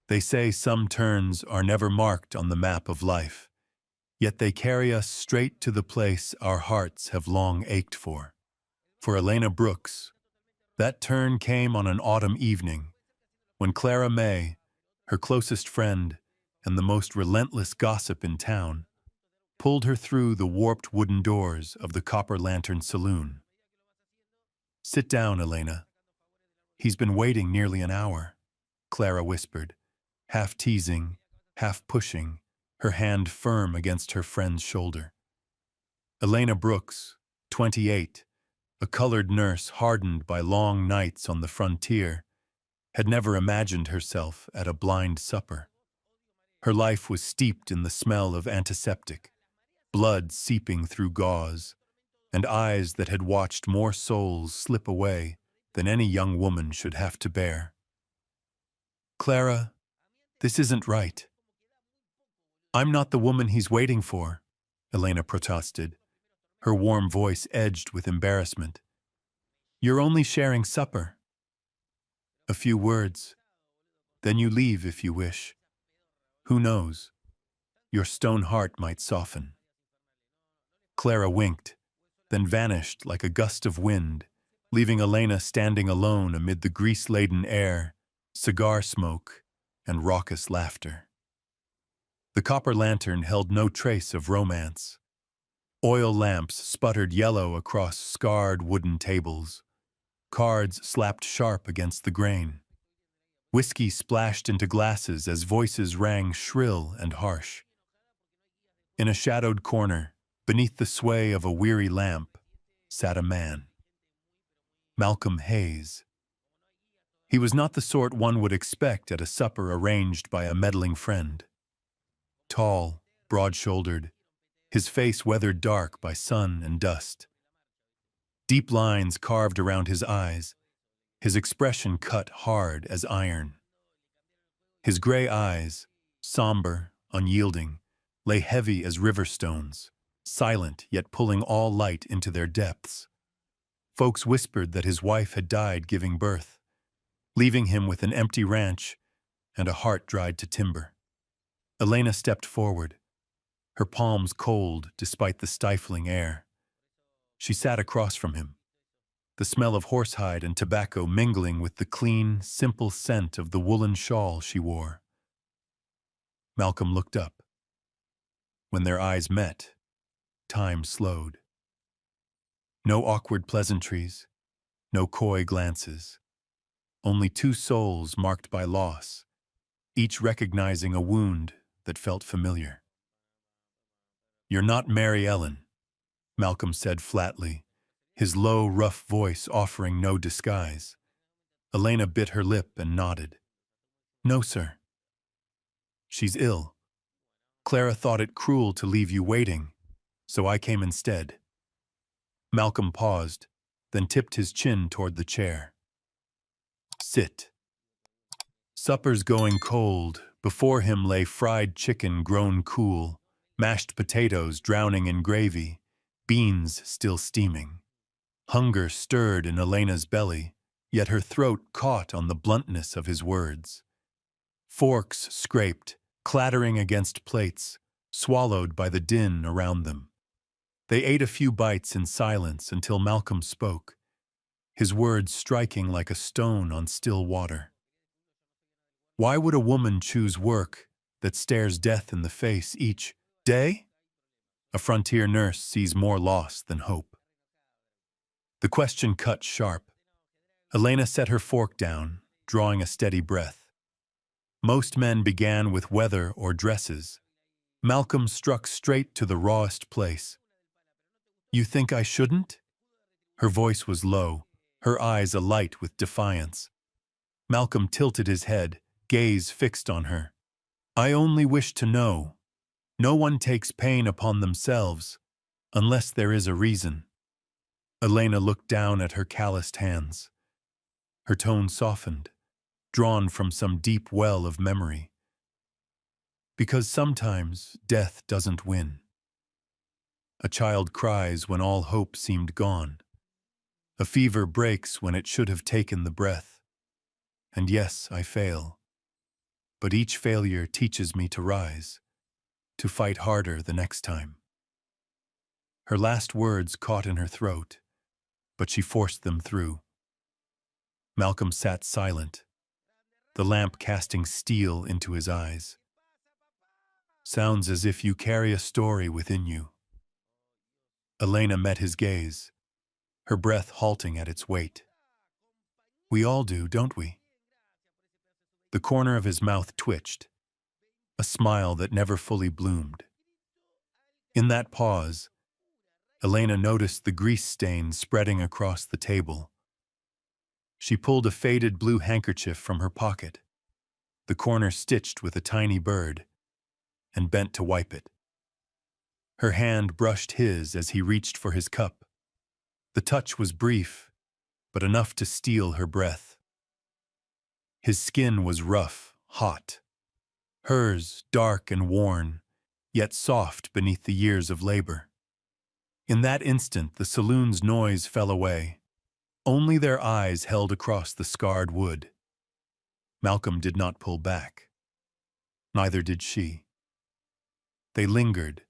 They say some turns are never marked on the map of life, yet they carry us straight to the place our hearts have long ached for. For Elena Brooks, that turn came on an autumn evening when Clara May, her closest friend and the most relentless gossip in town, pulled her through the warped wooden doors of the Copper Lantern Saloon. "Sit down, Elena. He's been waiting nearly an hour," Clara whispered, half teasing, half pushing, her hand firm against her friend's shoulder. Elena Brooks, 28, a colored nurse hardened by long nights on the frontier, had never imagined herself at a blind supper. Her life was steeped in the smell of antiseptic, blood seeping through gauze, and eyes that had watched more souls slip away than any young woman should have to bear. "Clara, this isn't right." "I'm not the woman he's waiting for," Elena protested, her warm voice edged with embarrassment. "You're only sharing supper." "A few words. Then you leave if you wish. Who knows? Your stone heart might soften." Clara winked, then vanished like a gust of wind, leaving Elena standing alone amid the grease-laden air, cigar smoke, and raucous laughter. The copper lantern held no trace of romance. Oil lamps sputtered yellow across scarred wooden tables. Cards slapped sharp against the grain. Whiskey splashed into glasses as voices rang shrill and harsh. In a shadowed corner, beneath the sway of a weary lamp, sat a man. Malcolm Hayes. He was not the sort one would expect at a supper arranged by a meddling friend. Tall, broad-shouldered, his face weathered dark by sun and dust. Deep lines carved around his eyes, his expression cut hard as iron. His gray eyes, somber, unyielding, lay heavy as river stones, silent yet pulling all light into their depths. Folks whispered that his wife had died giving birth, leaving him with an empty ranch and a heart dried to timber. Elena stepped forward, her palms cold despite the stifling air. She sat across from him, the smell of horsehide and tobacco mingling with the clean, simple scent of the woolen shawl she wore. Malcolm looked up. When their eyes met, time slowed. No awkward pleasantries, no coy glances. Only two souls marked by loss, each recognizing a wound that felt familiar. "You're not Mary Ellen," Malcolm said flatly, his low, rough voice offering no disguise. Elena bit her lip and nodded. "No, sir." "She's ill. Clara thought it cruel to leave you waiting, so I came instead." Malcolm paused, then tipped his chin toward the chair. "Sit." Supper's going cold. Before him lay fried chicken grown cool, mashed potatoes drowning in gravy, beans still steaming. Hunger stirred in Elena's belly, yet her throat caught on the bluntness of his words. Forks scraped, clattering against plates, swallowed by the din around them. They ate a few bites in silence until Malcolm spoke, his words striking like a stone on still water. "Why would a woman choose work that stares death in the face each day? A frontier nurse sees more loss than hope." The question cut sharp. Elena set her fork down, drawing a steady breath. Most men began with weather or dresses. Malcolm struck straight to the rawest place. "You think I shouldn't?" Her voice was low, her eyes alight with defiance. Malcolm tilted his head, gaze fixed on her. "I only wish to know. No one takes pain upon themselves, unless there is a reason." Elena looked down at her calloused hands. Her tone softened, drawn from some deep well of memory. "Because sometimes death doesn't win. A child cries when all hope seemed gone. A fever breaks when it should have taken the breath. And yes, I fail. but each failure teaches me to rise, to fight harder the next time. Her last words caught in her throat, but she forced them through. Malcolm sat silent, the lamp casting steel into his eyes. Sounds as if you carry a story within you. Elena met his gaze, her breath halting at its weight. We all do, don't we? The corner of his mouth twitched, a smile that never fully bloomed. In that pause, Elena noticed the grease stain spreading across the table. She pulled a faded blue handkerchief from her pocket, the corner stitched with a tiny bird, and bent to wipe it. Her hand brushed his as he reached for his cup. The touch was brief, but enough to steal her breath. His skin was rough, hot. Hers, dark and worn, yet soft beneath the years of labor. In that instant, the saloon's noise fell away. Only their eyes held across the scarred wood. Malcolm did not pull back. Neither did she. They lingered,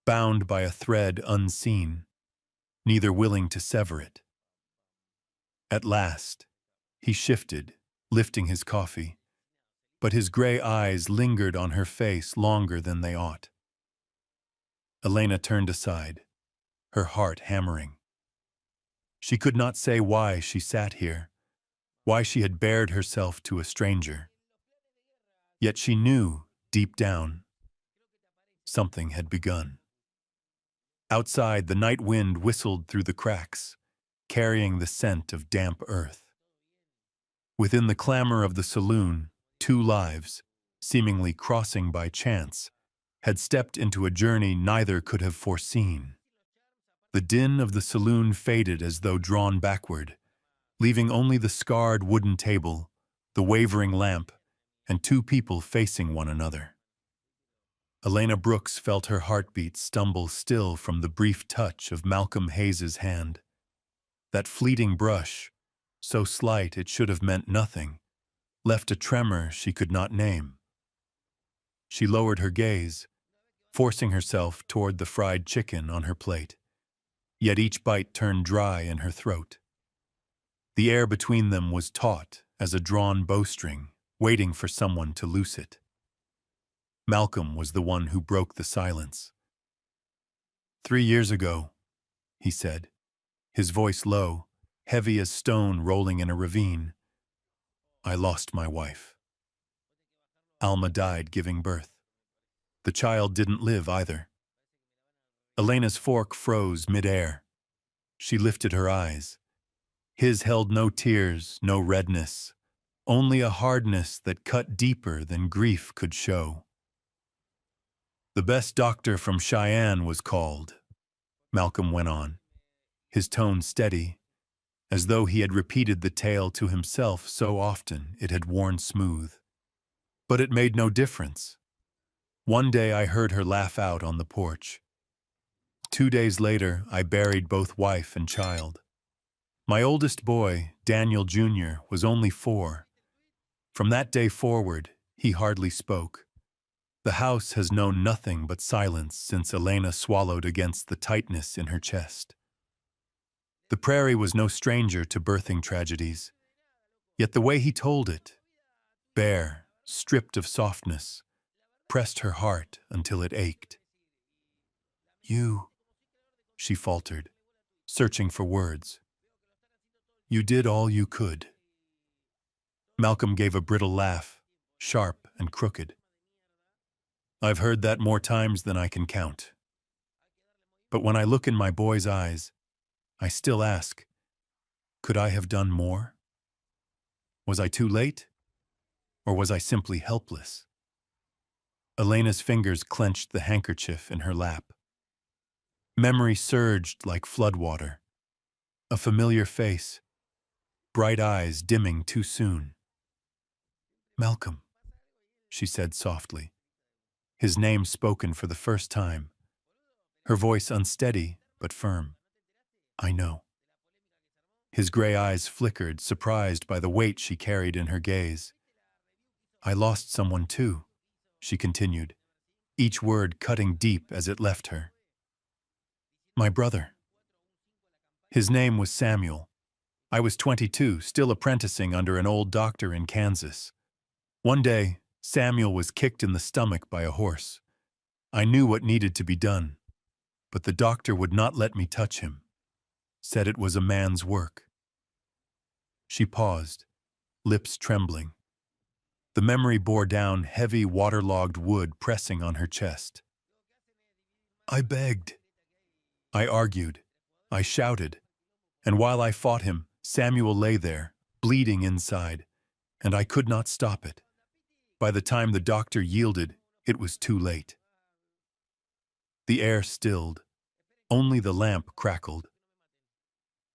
bound by a thread unseen, neither willing to sever it. At last, he shifted, lifting his coffee, but his gray eyes lingered on her face longer than they ought. Elena turned aside, her heart hammering. She could not say why she sat here, why she had bared herself to a stranger. Yet she knew, deep down, something had begun. Outside, the night wind whistled through the cracks, carrying the scent of damp earth. Within the clamor of the saloon, two lives, seemingly crossing by chance, had stepped into a journey neither could have foreseen. The din of the saloon faded as though drawn backward, leaving only the scarred wooden table, the wavering lamp, and two people facing one another. Elena Brooks felt her heartbeat stumble still from the brief touch of Malcolm Hayes's hand. That fleeting brush, so slight it should have meant nothing, left a tremor she could not name. She lowered her gaze, forcing herself toward the fried chicken on her plate. Yet each bite turned dry in her throat. The air between them was taut as a drawn bowstring, waiting for someone to loose it. Malcolm was the one who broke the silence. 3 years ago, he said, his voice low, heavy as stone rolling in a ravine, I lost my wife. Alma died giving birth. The child didn't live either. Elena's fork froze midair. She lifted her eyes. His held no tears, no redness, only a hardness that cut deeper than grief could show. The best doctor from Cheyenne was called, Malcolm went on, his tone steady, as though he had repeated the tale to himself so often it had worn smooth. But it made no difference. One day I heard her laugh out on the porch. 2 days later, I buried both wife and child. My oldest boy, Daniel Jr., was only 4. From that day forward, he hardly spoke. The house has known nothing but silence since Elena swallowed against the tightness in her chest. The prairie was no stranger to birthing tragedies, yet the way he told it, bare, stripped of softness, pressed her heart until it ached. You, she faltered, searching for words. You did all you could. Malcolm gave a brittle laugh, sharp and crooked. I've heard that more times than I can count. But when I look in my boy's eyes, I still ask, could I have done more? Was I too late? Or was I simply helpless? Elena's fingers clenched the handkerchief in her lap. Memory surged like floodwater. A familiar face, bright eyes dimming too soon. Malcolm, she said softly, his name spoken for the first time, her voice unsteady but firm. I know. His gray eyes flickered, surprised by the weight she carried in her gaze. I lost someone too, she continued, each word cutting deep as it left her. My brother. His name was Samuel. I was 22, still apprenticing under an old doctor in Kansas. One day, Samuel was kicked in the stomach by a horse. I knew what needed to be done, but the doctor would not let me touch him, said it was a man's work. She paused, lips trembling. The memory bore down heavy, waterlogged wood pressing on her chest. I begged. I argued. I shouted. And while I fought him, Samuel lay there, bleeding inside, and I could not stop it. By the time the doctor yielded, it was too late. The air stilled. Only the lamp crackled.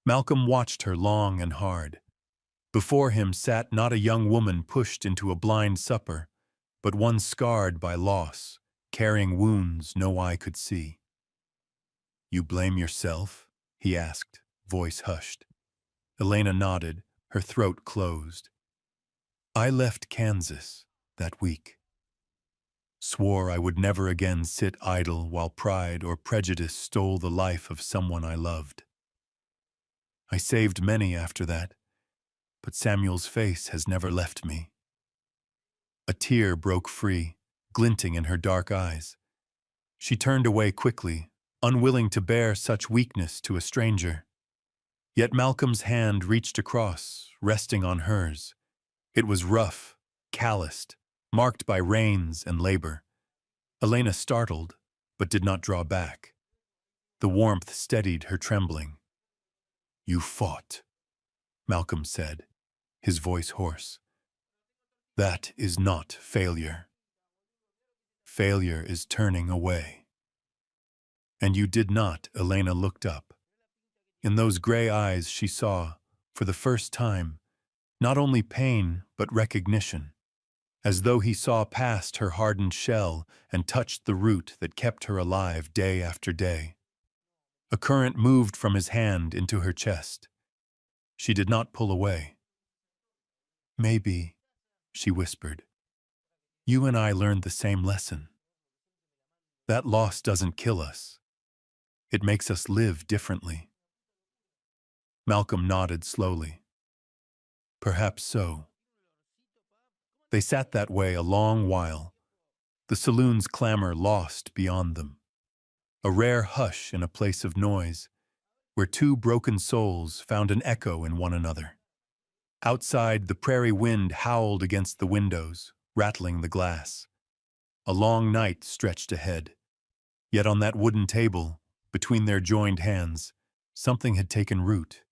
Malcolm watched her long and hard. Before him sat not a young woman pushed into a blind supper, but one scarred by loss, carrying wounds no eye could see. You blame yourself? He asked, voice hushed. Elena nodded, her throat closed. I left Kansas that week. Swore I would never again sit idle while pride or prejudice stole the life of someone I loved. I saved many after that, but Samuel's face has never left me. A tear broke free, glinting in her dark eyes. She turned away quickly, unwilling to bear such weakness to a stranger. Yet Malcolm's hand reached across, resting on hers. It was rough, calloused, marked by rains and labor. Elena startled, but did not draw back. The warmth steadied her trembling. You fought, Malcolm said, his voice hoarse. That is not failure. Failure is turning away. And you did not, Elena looked up. In those gray eyes she saw, for the first time, not only pain but recognition, as though he saw past her hardened shell and touched the root that kept her alive day after day. A current moved from his hand into her chest. She did not pull away. Maybe, she whispered, you and I learned the same lesson. That loss doesn't kill us. It makes us live differently. Malcolm nodded slowly. Perhaps so. They sat that way a long while, the saloon's clamor lost beyond them. A rare hush in a place of noise, where two broken souls found an echo in one another. Outside, the prairie wind howled against the windows, rattling the glass. A long night stretched ahead. Yet on that wooden table, between their joined hands, something had taken root,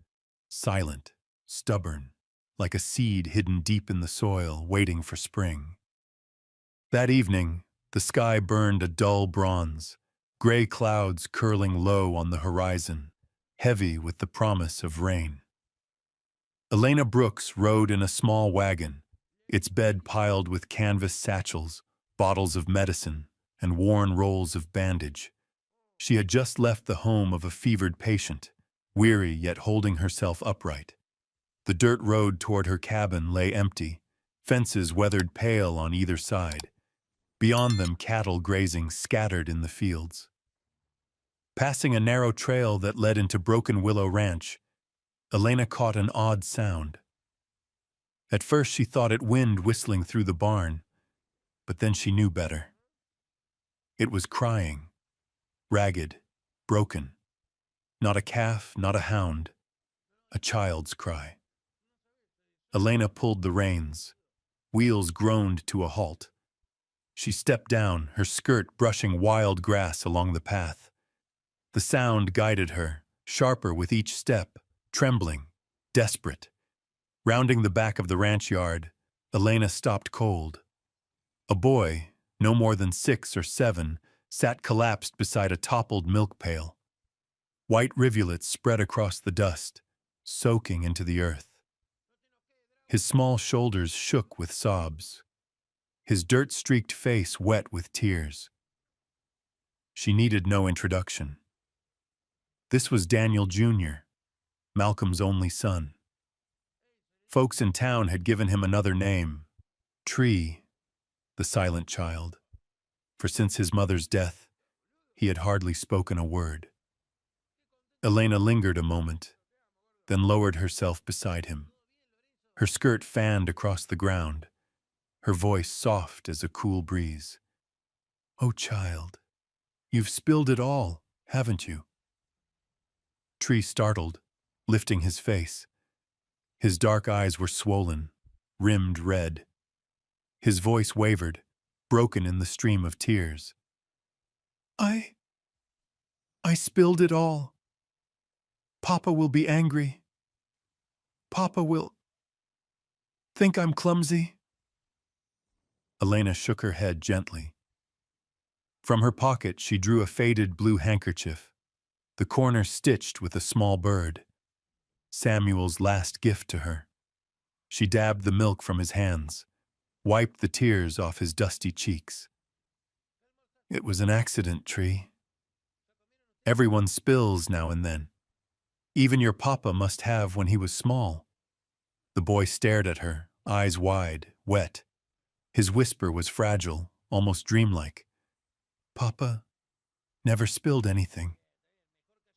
silent, stubborn, like a seed hidden deep in the soil, waiting for spring. That evening, the sky burned a dull bronze, gray clouds curling low on the horizon, heavy with the promise of rain. Elena Brooks rode in a small wagon, its bed piled with canvas satchels, bottles of medicine, and worn rolls of bandage. She had just left the home of a fevered patient, weary yet holding herself upright. The dirt road toward her cabin lay empty, fences weathered pale on either side. Beyond them, cattle grazing scattered in the fields. Passing a narrow trail that led into Broken Willow Ranch, Elena caught an odd sound. At first she thought it wind whistling through the barn, but then she knew better. It was crying, ragged, broken. Not a calf, not a hound, a child's cry. Elena pulled the reins. Wheels groaned to a halt. She stepped down, her skirt brushing wild grass along the path. The sound guided her, sharper with each step, trembling, desperate. Rounding the back of the ranch yard, Elena stopped cold. A boy, no more than 6 or 7, sat collapsed beside a toppled milk pail. White rivulets spread across the dust, soaking into the earth. His small shoulders shook with sobs, his dirt-streaked face wet with tears. She needed no introduction. This was Daniel Jr., Malcolm's only son. Folks in town had given him another name, Tree, the silent child, for since his mother's death, he had hardly spoken a word. Elena lingered a moment, then lowered herself beside him. Her skirt fanned across the ground, her voice soft as a cool breeze. "Oh, child, you've spilled it all, haven't you?" Tree startled, lifting his face. His dark eyes were swollen, rimmed red. His voice wavered, broken in the stream of tears. I spilled it all. Papa will be angry. Papa will think I'm clumsy." Elena shook her head gently. From her pocket she drew a faded blue handkerchief, the corner stitched with a small bird, Samuel's last gift to her. She dabbed the milk from his hands, wiped the tears off his dusty cheeks. "It was an accident, Tree. Everyone spills now and then. Even your papa must have when he was small." The boy stared at her, eyes wide, wet. His whisper was fragile, almost dreamlike. "Papa never spilled anything."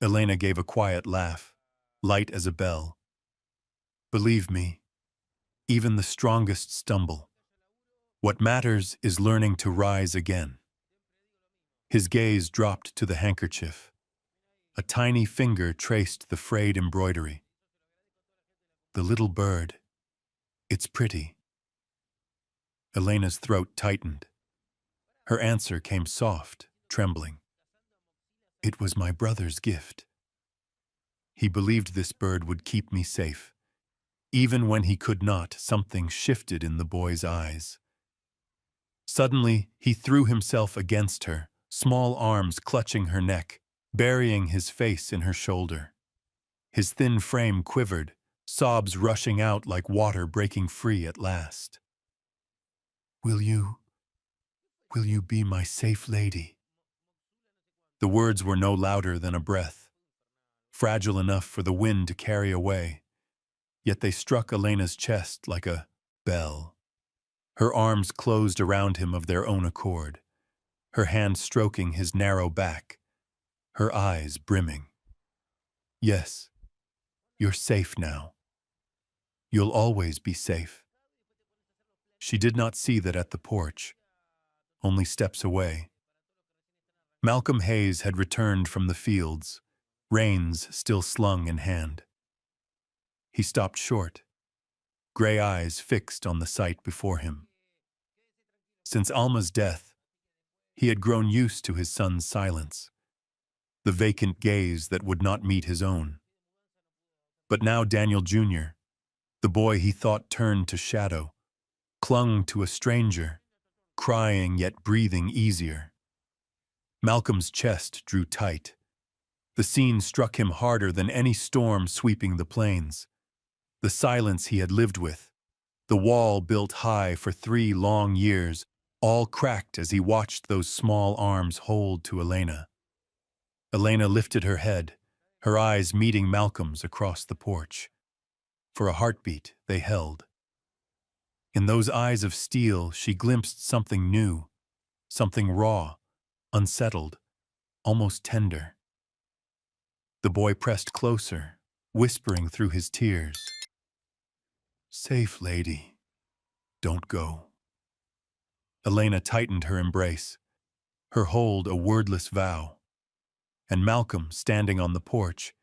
Elena gave a quiet laugh, light as a bell. "Believe me, even the strongest stumble. What matters is learning to rise again." His gaze dropped to the handkerchief. A tiny finger traced the frayed embroidery. "The little bird. It's pretty." Elena's throat tightened. Her answer came soft, trembling. "It was my brother's gift. He believed this bird would keep me safe." Even when he could not, something shifted in the boy's eyes. Suddenly, he threw himself against her, small arms clutching her neck, burying his face in her shoulder. His thin frame quivered, sobs rushing out like water breaking free at last. Will you be my safe lady?" The words were no louder than a breath, fragile enough for the wind to carry away, yet they struck Elena's chest like a bell. Her arms closed around him of their own accord, her hand stroking his narrow back, her eyes brimming. "Yes, you're safe now. You'll always be safe." She did not see that at the porch, only steps away. Malcolm Hayes had returned from the fields, reins still slung in hand. He stopped short, gray eyes fixed on the sight before him. Since Alma's death, he had grown used to his son's silence, the vacant gaze that would not meet his own. But now Daniel Jr., the boy he thought turned to shadow, clung to a stranger, crying yet breathing easier. Malcolm's chest drew tight. The scene struck him harder than any storm sweeping the plains. The silence he had lived with, the wall built high for 3 long years, all cracked as he watched those small arms hold to Elena. Elena lifted her head, her eyes meeting Malcolm's across the porch. For a heartbeat, they held. In those eyes of steel, she glimpsed something new, something raw, unsettled, almost tender. The boy pressed closer, whispering through his tears. "Safe, lady. Don't go." Elena tightened her embrace, her hold a wordless vow. And Malcolm, standing on the porch,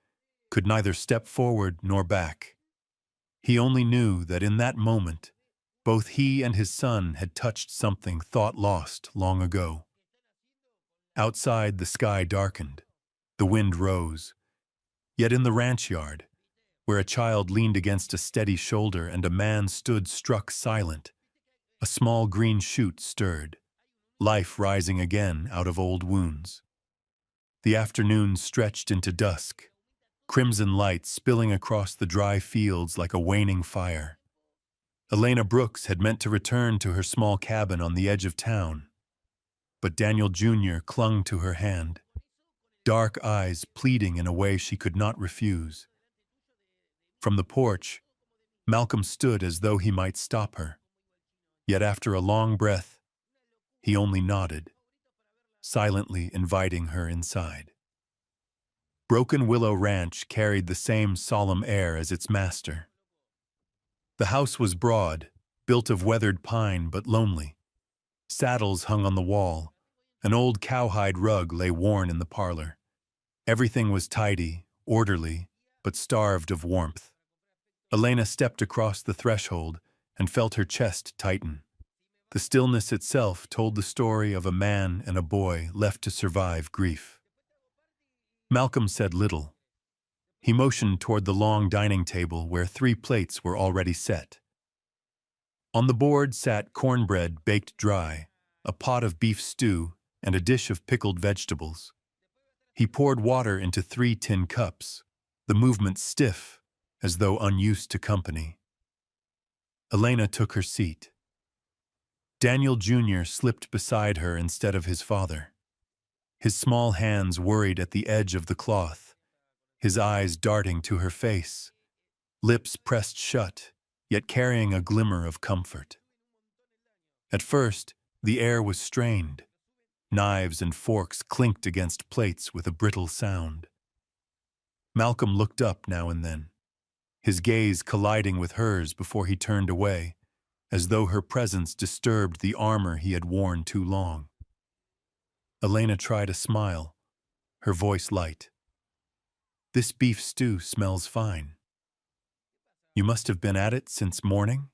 could neither step forward nor back. He only knew that in that moment, both he and his son had touched something thought lost long ago. Outside, the sky darkened. The wind rose. Yet in the ranch yard, where a child leaned against a steady shoulder and a man stood struck silent, a small green shoot stirred, life rising again out of old wounds. The afternoon stretched into dusk, crimson light spilling across the dry fields like a waning fire. Elena Brooks had meant to return to her small cabin on the edge of town, but Daniel Jr. clung to her hand, dark eyes pleading in a way she could not refuse. From the porch, Malcolm stood as though he might stop her. Yet after a long breath, He only nodded, silently inviting her inside. Broken Willow Ranch carried the same solemn air as its master. The house was broad, built of weathered pine but lonely. Saddles hung on the wall. An old cowhide rug lay worn in the parlor. Everything was tidy, orderly, but starved of warmth. Elena stepped across the threshold and felt her chest tighten. The stillness itself told the story of a man and a boy left to survive grief. Malcolm said little. He motioned toward the long dining table where 3 plates were already set. On the board sat cornbread baked dry, a pot of beef stew, and a dish of pickled vegetables. He poured water into 3 tin cups, the movement stiff, as though unused to company. Elena took her seat. Daniel Jr. slipped beside her instead of his father. His small hands worried at the edge of the cloth, his eyes darting to her face, lips pressed shut, yet carrying a glimmer of comfort. At first, the air was strained. Knives and forks clinked against plates with a brittle sound. Malcolm looked up now and then, his gaze colliding with hers before he turned away, as though her presence disturbed the armor he had worn too long. Elena tried a smile, her voice light. "This beef stew smells fine. You must have been at it since morning?"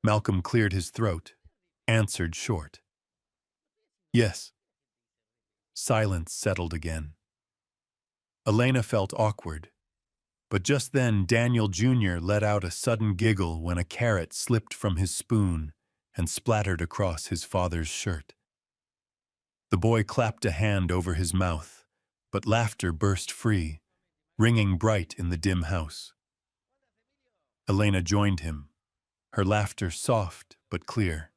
Malcolm cleared his throat, answered short. "Yes." Silence settled again. Elena felt awkward, but just then Daniel Jr. let out a sudden giggle when a carrot slipped from his spoon and splattered across his father's shirt. The boy clapped a hand over his mouth, but laughter burst free, ringing bright in the dim house. Elena joined him, her laughter soft but clear.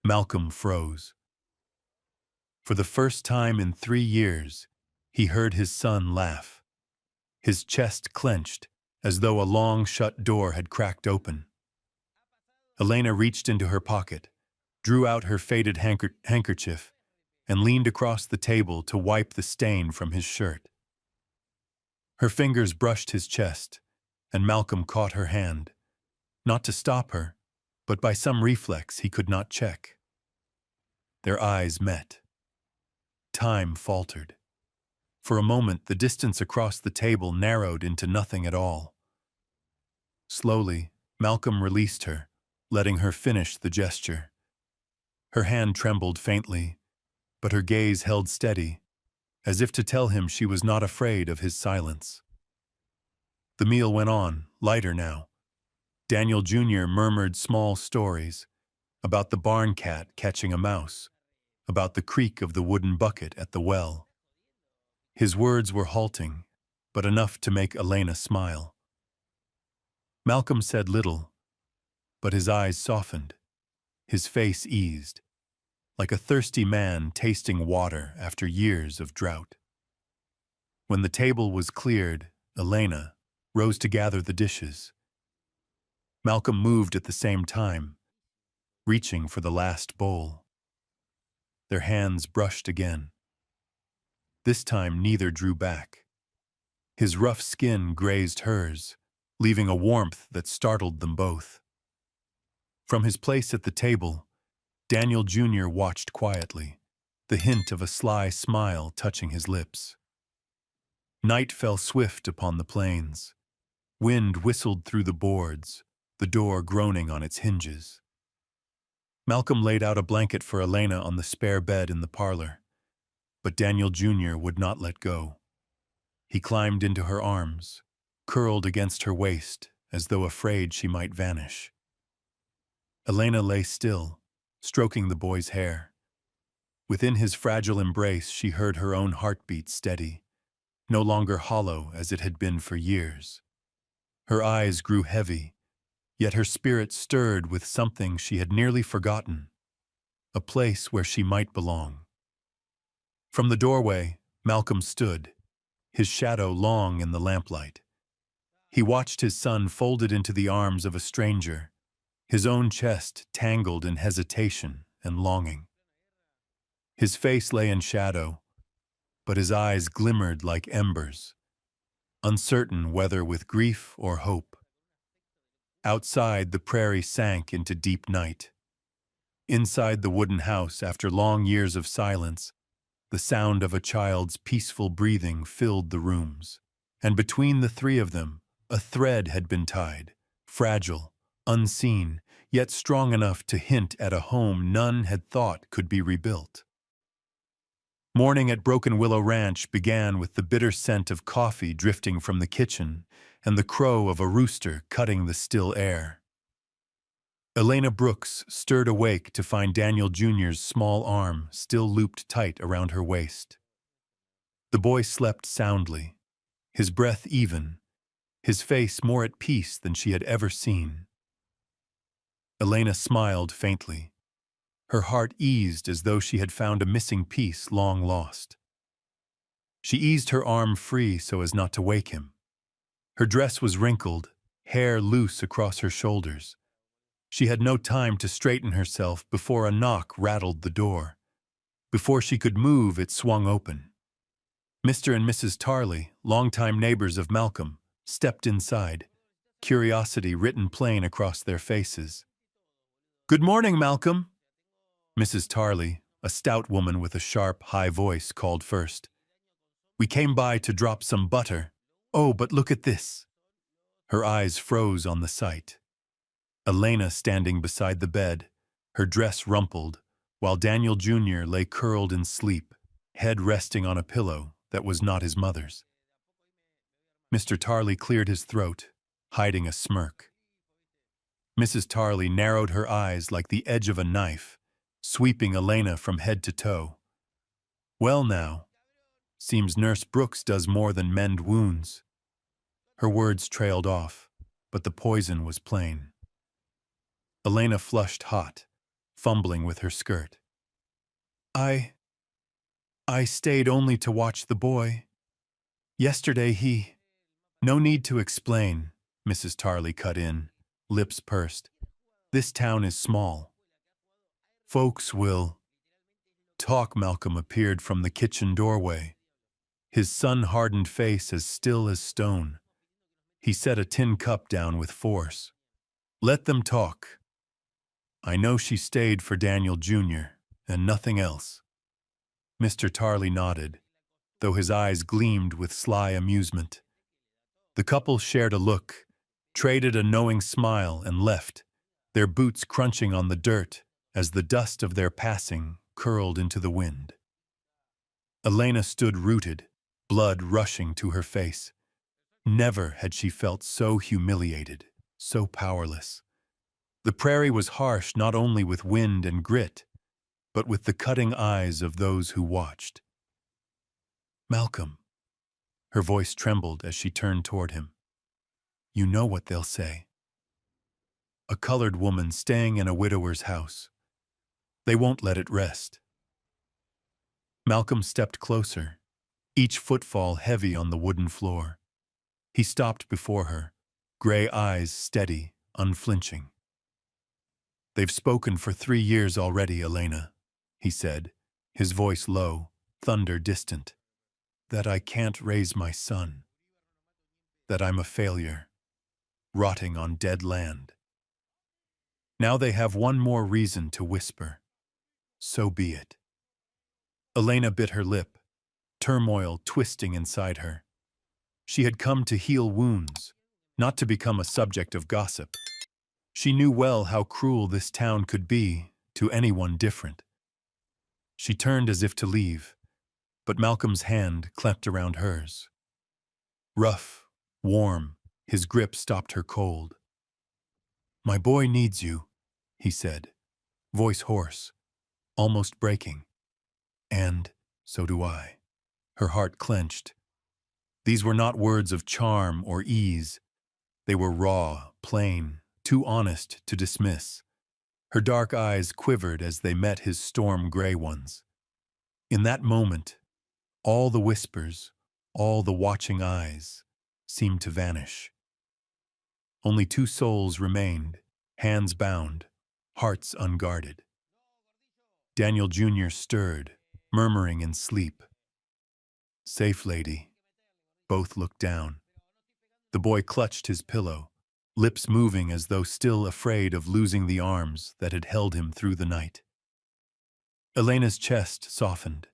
Malcolm froze. For the first time in 3 years, he heard his son laugh. His chest clenched, as though a long-shut door had cracked open. Elena reached into her pocket, drew out her faded handkerchief, and leaned across the table to wipe the stain from his shirt. Her fingers brushed his chest, and Malcolm caught her hand, not to stop her, but by some reflex he could not check. Their eyes met. Time faltered. For a moment, the distance across the table narrowed into nothing at all. Slowly, Malcolm released her, letting her finish the gesture. Her hand trembled faintly, but her gaze held steady, as if to tell him she was not afraid of his silence. The meal went on, lighter now. Daniel Jr. murmured small stories about the barn cat catching a mouse, about the creak of the wooden bucket at the well. His words were halting, but enough to make Elena smile. Malcolm said little, but his eyes softened, his face eased, like a thirsty man tasting water after years of drought. When the table was cleared, Elena rose to gather the dishes. Malcolm moved at the same time, reaching for the last bowl. Their hands brushed again. This time neither drew back. His rough skin grazed hers, leaving a warmth that startled them both. From his place at the table, Daniel Jr. watched quietly, the hint of a sly smile touching his lips. Night fell swift upon the plains. Wind whistled through the boards, the door groaning on its hinges. Malcolm laid out a blanket for Elena on the spare bed in the parlor, but Daniel Jr. would not let go. He climbed into her arms, curled against her waist as though afraid she might vanish. Elena lay still, stroking the boy's hair. Within his fragile embrace she heard her own heartbeat steady, no longer hollow as it had been for years. Her eyes grew heavy, yet her spirit stirred with something she had nearly forgotten, a place where she might belong. From the doorway, Malcolm stood, his shadow long in the lamplight. He watched his son folded into the arms of a stranger, his own chest tangled in hesitation and longing. His face lay in shadow, but his eyes glimmered like embers, uncertain whether with grief or hope. Outside, the prairie sank into deep night. Inside the wooden house, after long years of silence, the sound of a child's peaceful breathing filled the rooms. And between the three of them, a thread had been tied, fragile, unseen, yet strong enough to hint at a home none had thought could be rebuilt. Morning at Broken Willow Ranch began with the bitter scent of coffee drifting from the kitchen and the crow of a rooster cutting the still air. Elena Brooks stirred awake to find Daniel Jr.'s small arm still looped tight around her waist. The boy slept soundly, his breath even, his face more at peace than she had ever seen. Elena smiled faintly. Her heart eased as though she had found a missing piece long lost. She eased her arm free so as not to wake him. Her dress was wrinkled, hair loose across her shoulders. She had no time to straighten herself before a knock rattled the door. Before she could move, it swung open. Mr. and Mrs. Tarley, longtime neighbors of Malcolm, stepped inside, curiosity written plain across their faces. "Good morning, Malcolm." Mrs. Tarley, a stout woman with a sharp, high voice, called first. "We came by to drop some butter. Oh, but look at this." Her eyes froze on the sight. Elena standing beside the bed, her dress rumpled, while Daniel Jr. lay curled in sleep, head resting on a pillow that was not his mother's. Mr. Tarley cleared his throat, hiding a smirk. Mrs. Tarley narrowed her eyes like the edge of a knife, sweeping Elena from head to toe. "Well now, seems Nurse Brooks does more than mend wounds." Her words trailed off, but the poison was plain. Elena flushed hot, fumbling with her skirt. I stayed only to watch the boy. Yesterday he—" "No need to explain," Mrs. Tarley cut in, lips pursed. "This town is small. Folks will talk." Malcolm appeared from the kitchen doorway, his sun-hardened face as still as stone. He set a tin cup down with force. "Let them talk. I know she stayed for Daniel Jr., and nothing else." Mr. Tarley nodded, though his eyes gleamed with sly amusement. The couple shared a look, traded a knowing smile, and left, their boots crunching on the dirt as the dust of their passing curled into the wind. Elena stood rooted, blood rushing to her face. Never had she felt so humiliated, so powerless. The prairie was harsh not only with wind and grit, but with the cutting eyes of those who watched. "Malcolm," her voice trembled as she turned toward him. "You know what they'll say. A colored woman staying in a widower's house. They won't let it rest." Malcolm stepped closer, each footfall heavy on the wooden floor. He stopped before her, gray eyes steady, unflinching. "They've spoken for 3 years already, Elena," he said, his voice low, thunder distant. "That I can't raise my son. That I'm a failure, rotting on dead land. Now they have one more reason to whisper. So be it." Elena bit her lip, turmoil twisting inside her. She had come to heal wounds, not to become a subject of gossip. She knew well how cruel this town could be to anyone different. She turned as if to leave, but Malcolm's hand clamped around hers. Rough, warm, his grip stopped her cold. "My boy needs you," he said, voice hoarse, almost breaking. "And so do I." Her heart clenched. These were not words of charm or ease. They were raw, plain, too honest to dismiss. Her dark eyes quivered as they met his storm-gray ones. In that moment, all the whispers, all the watching eyes, seemed to vanish. Only 2 souls remained, hands bound, hearts unguarded. Daniel Jr. stirred, murmuring in sleep. "Safe, lady." Both looked down. The boy clutched his pillow, lips moving as though still afraid of losing the arms that had held him through the night. Elena's chest softened.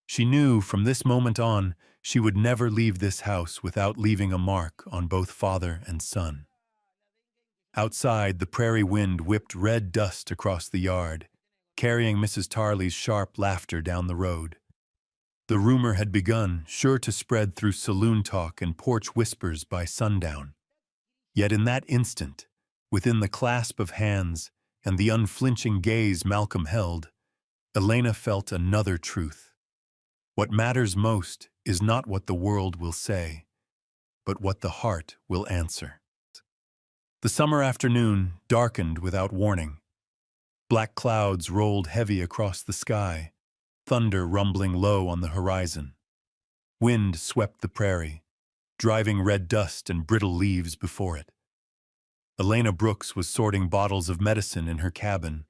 She knew from this moment on she would never leave this house without leaving a mark on both father and son. Outside, the prairie wind whipped red dust across the yard, carrying Mrs. Tarley's sharp laughter down the road. The rumor had begun, sure to spread through saloon talk and porch whispers by sundown. Yet in that instant, within the clasp of hands and the unflinching gaze Malcolm held, Elena felt another truth. What matters most is not what the world will say, but what the heart will answer. The summer afternoon darkened without warning. Black clouds rolled heavy across the sky, thunder rumbling low on the horizon. Wind swept the prairie, driving red dust and brittle leaves before it. Elena Brooks was sorting bottles of medicine in her cabin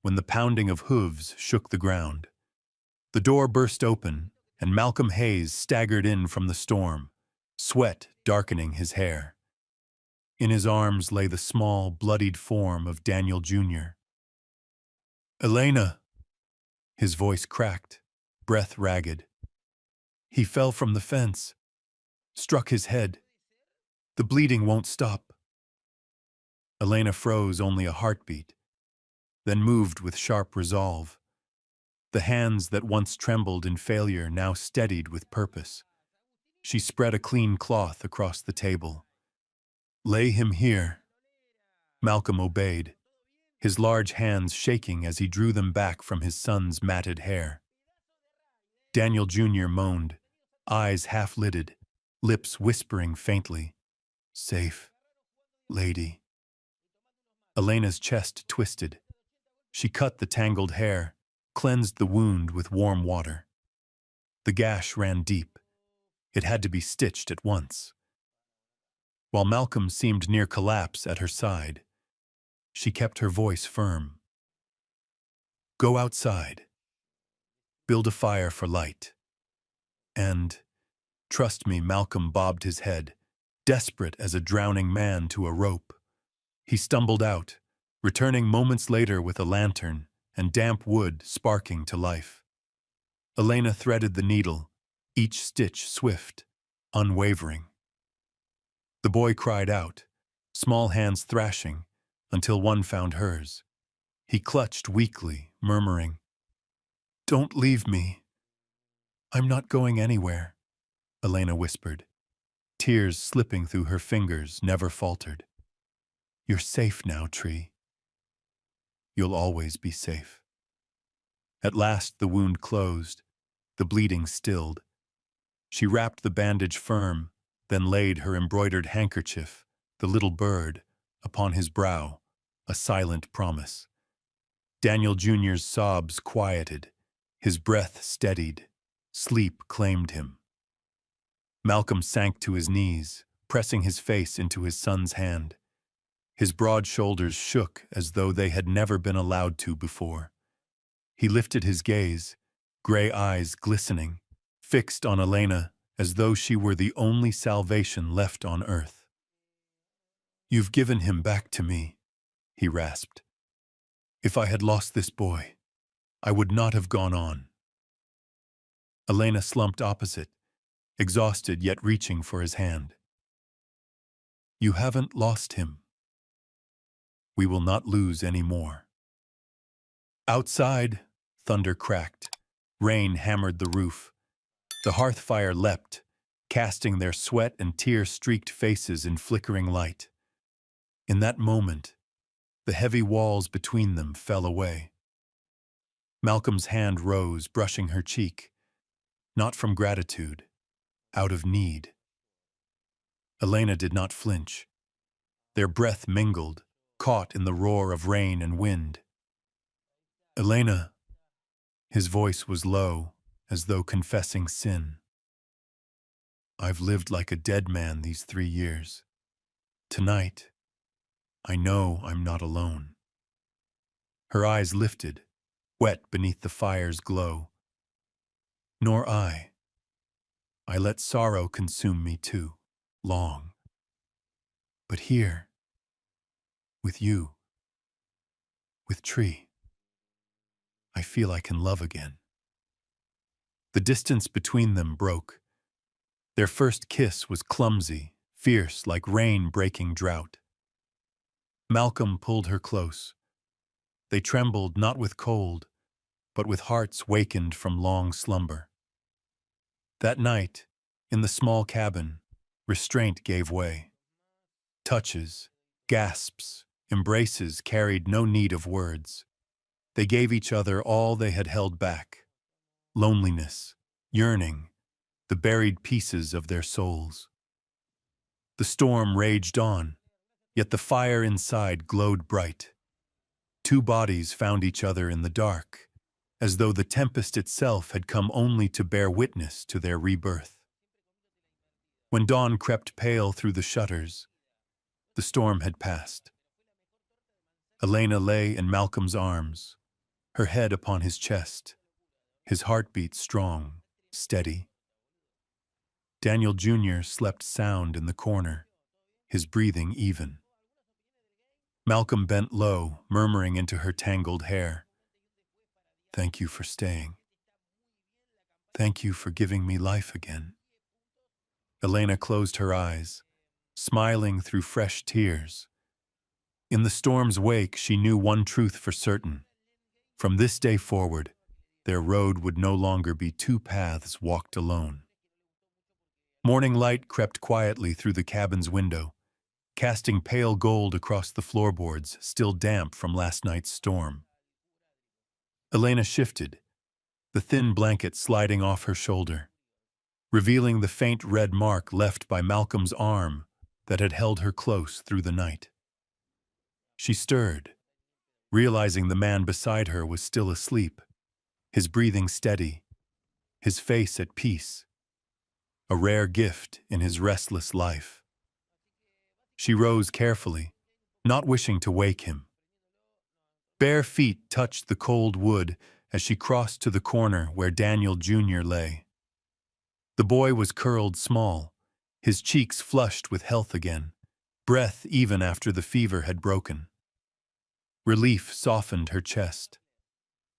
when the pounding of hooves shook the ground. The door burst open, and Malcolm Hayes staggered in from the storm, sweat darkening his hair. In his arms lay the small, bloodied form of Daniel Jr. "Elena!" His voice cracked, breath ragged. "He fell from the fence, struck his head. The bleeding won't stop." Elena froze only a heartbeat, then moved with sharp resolve. The hands that once trembled in failure now steadied with purpose. She spread a clean cloth across the table. "Lay him here." Malcolm obeyed, his large hands shaking as he drew them back from his son's matted hair. Daniel Jr. moaned, eyes half-lidded, lips whispering faintly, "Safe, lady." Elena's chest twisted. She cut the tangled hair, cleansed the wound with warm water. The gash ran deep. It had to be stitched at once. While Malcolm seemed near collapse at her side, she kept her voice firm. "Go outside. Build a fire for light. And, trust me," Malcolm bobbed his head, desperate as a drowning man to a rope. He stumbled out, returning moments later with a lantern and damp wood sparking to life. Elena threaded the needle, each stitch swift, unwavering. The boy cried out, small hands thrashing, until one found hers. He clutched weakly, murmuring, "Don't leave me." "I'm not going anywhere," Elena whispered. Tears slipping through her fingers never faltered. "You're safe now, Tree. You'll always be safe." At last the wound closed, the bleeding stilled. She wrapped the bandage firm, then laid her embroidered handkerchief, the little bird, upon his brow, a silent promise. Daniel Jr.'s sobs quieted, his breath steadied, sleep claimed him. Malcolm sank to his knees, pressing his face into his son's hand. His broad shoulders shook as though they had never been allowed to before. He lifted his gaze, gray eyes glistening, fixed on Elena as though she were the only salvation left on earth. "You've given him back to me," he rasped. "If I had lost this boy, I would not have gone on." Elena slumped opposite, exhausted yet reaching for his hand. "You haven't lost him. We will not lose any more." Outside, thunder cracked. Rain hammered the roof. The hearth fire leapt, casting their sweat and tear-streaked faces in flickering light. In that moment, the heavy walls between them fell away. Malcolm's hand rose, brushing her cheek, not from gratitude, out of need. Elena did not flinch. Their breath mingled, caught in the roar of rain and wind. "Elena," his voice was low, as though confessing sin. "I've lived like a dead man these 3 years. Tonight, I know I'm not alone." Her eyes lifted, wet beneath the fire's glow. Nor I. I let sorrow consume me too, long. But here, with you, with Tree, I feel I can love again. The distance between them broke. Their first kiss was clumsy, fierce like rain breaking drought. Malcolm pulled her close. They trembled not with cold, but with hearts wakened from long slumber. That night, in the small cabin, restraint gave way. Touches, gasps, embraces carried no need of words. They gave each other all they had held back: loneliness, yearning, the buried pieces of their souls. The storm raged on, yet the fire inside glowed bright. Two bodies found each other in the dark, as though the tempest itself had come only to bear witness to their rebirth. When dawn crept pale through the shutters, the storm had passed. Elena lay in Malcolm's arms, her head upon his chest, his heartbeat strong, steady. Daniel Jr. slept sound in the corner, his breathing even. Malcolm bent low, murmuring into her tangled hair, "Thank you for staying. Thank you for giving me life again." Elena closed her eyes, smiling through fresh tears. In the storm's wake, she knew one truth for certain. From this day forward, their road would no longer be two paths walked alone. Morning light crept quietly through the cabin's window, casting pale gold across the floorboards, still damp from last night's storm. Elena shifted, the thin blanket sliding off her shoulder, revealing the faint red mark left by Malcolm's arm that had held her close through the night. She stirred, realizing the man beside her was still asleep, his breathing steady, his face at peace, a rare gift in his restless life. She rose carefully, not wishing to wake him. Bare feet touched the cold wood as she crossed to the corner where Daniel Jr. lay. The boy was curled small, his cheeks flushed with health again, breath even after the fever had broken. Relief softened her chest.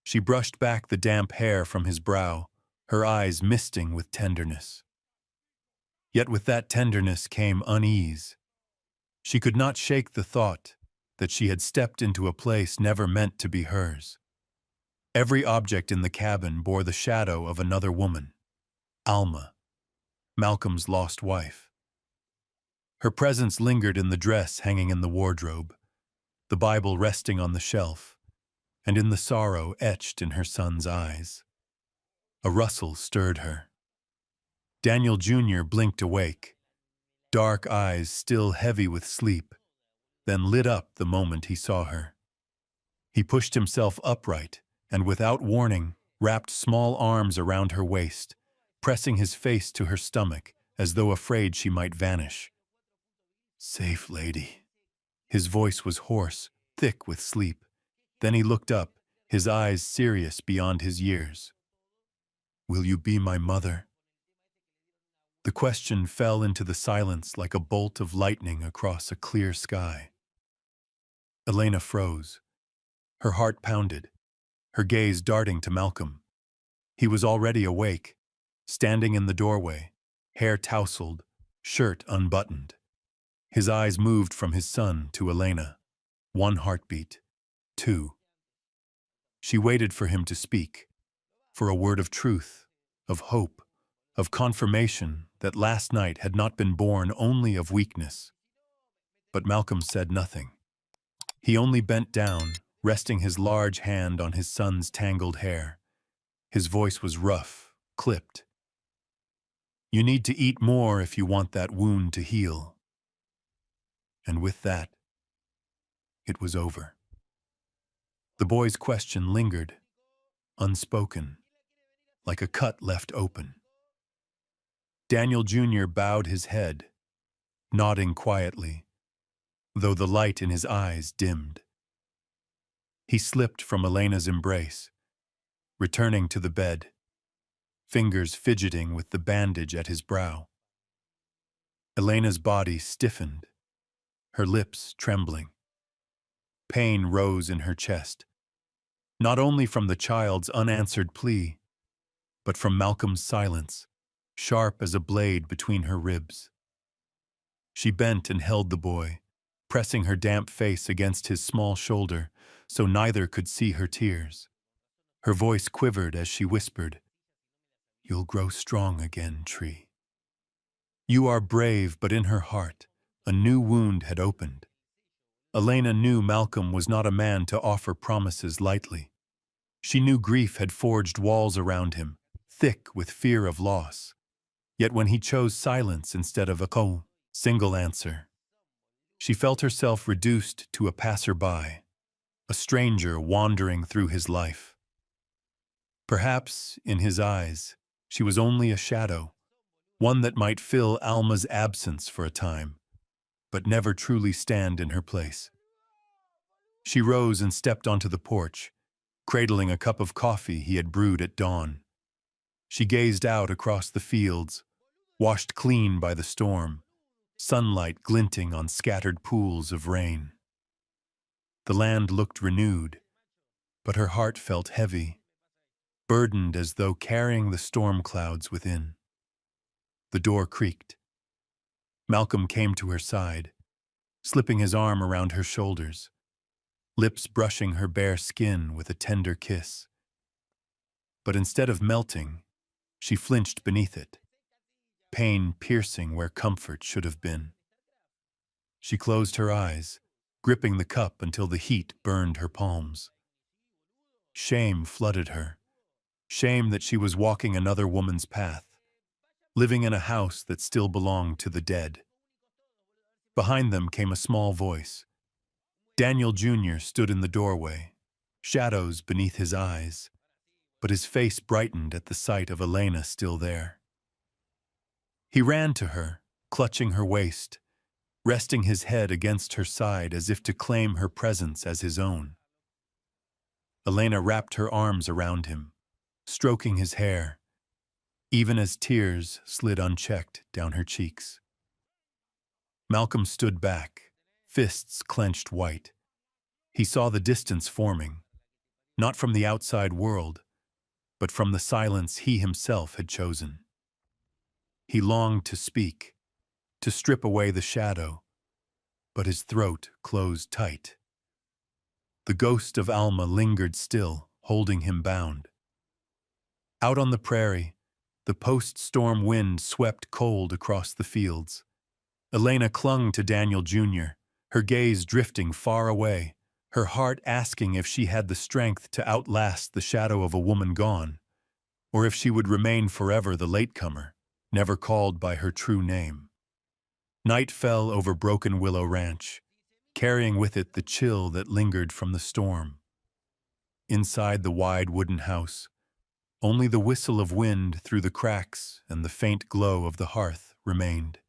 She brushed back the damp hair from his brow, her eyes misting with tenderness. Yet with that tenderness came unease. She could not shake the thought that she had stepped into a place never meant to be hers. Every object in the cabin bore the shadow of another woman, Alma, Malcolm's lost wife. Her presence lingered in the dress hanging in the wardrobe, the Bible resting on the shelf, and in the sorrow etched in her son's eyes. A rustle stirred her. Daniel Jr. blinked awake, dark eyes still heavy with sleep, then lit up the moment he saw her. He pushed himself upright and, without warning, wrapped small arms around her waist, pressing his face to her stomach as though afraid she might vanish. "Safe, lady." His voice was hoarse, thick with sleep. Then he looked up, his eyes serious beyond his years. "Will you be my mother?" The question fell into the silence like a bolt of lightning across a clear sky. Elena froze. Her heart pounded, her gaze darting to Malcolm. He was already awake, standing in the doorway, hair tousled, shirt unbuttoned. His eyes moved from his son to Elena. One heartbeat, two. She waited for him to speak, for a word of truth, of hope, of confirmation that last night had not been born only of weakness. But Malcolm said nothing. He only bent down, resting his large hand on his son's tangled hair. His voice was rough, clipped. "You need to eat more if you want that wound to heal." And with that, it was over. The boy's question lingered, unspoken, like a cut left open. Daniel Jr. bowed his head, nodding quietly, though the light in his eyes dimmed. He slipped from Elena's embrace, returning to the bed, fingers fidgeting with the bandage at his brow. Elena's body stiffened, her lips trembling. Pain rose in her chest, not only from the child's unanswered plea, but from Malcolm's silence, sharp as a blade between her ribs. She bent and held the boy, pressing her damp face against his small shoulder so neither could see her tears. Her voice quivered as she whispered, "You'll grow strong again, Tree." You are brave, but in her heart, a new wound had opened. Elena knew Malcolm was not a man to offer promises lightly. She knew grief had forged walls around him, thick with fear of loss. Yet when he chose silence instead of a single answer, she felt herself reduced to a passerby, a stranger wandering through his life. Perhaps, in his eyes, she was only a shadow, one that might fill Alma's absence for a time, but never truly stand in her place. She rose and stepped onto the porch, cradling a cup of coffee he had brewed at dawn. She gazed out across the fields, washed clean by the storm, sunlight glinting on scattered pools of rain. The land looked renewed, but her heart felt heavy, burdened as though carrying the storm clouds within. The door creaked. Malcolm came to her side, slipping his arm around her shoulders, lips brushing her bare skin with a tender kiss. But instead of melting, she flinched beneath it, pain piercing where comfort should have been. She closed her eyes, gripping the cup until the heat burned her palms. Shame flooded her, shame that she was walking another woman's path, living in a house that still belonged to the dead. Behind them came a small voice. Daniel Jr. stood in the doorway, shadows beneath his eyes, but his face brightened at the sight of Elena still there. He ran to her, clutching her waist, resting his head against her side as if to claim her presence as his own. Elena wrapped her arms around him, stroking his hair, even as tears slid unchecked down her cheeks. Malcolm stood back, fists clenched white. He saw the distance forming, not from the outside world, but from the silence he himself had chosen. He longed to speak, to strip away the shadow, but his throat closed tight. The ghost of Alma lingered still, holding him bound. Out on the prairie, the post-storm wind swept cold across the fields. Elena clung to Daniel Jr., her gaze drifting far away, her heart asking if she had the strength to outlast the shadow of a woman gone, or if she would remain forever the latecomer, never called by her true name. Night fell over Broken Willow Ranch, carrying with it the chill that lingered from the storm. Inside the wide wooden house, only the whistle of wind through the cracks and the faint glow of the hearth remained.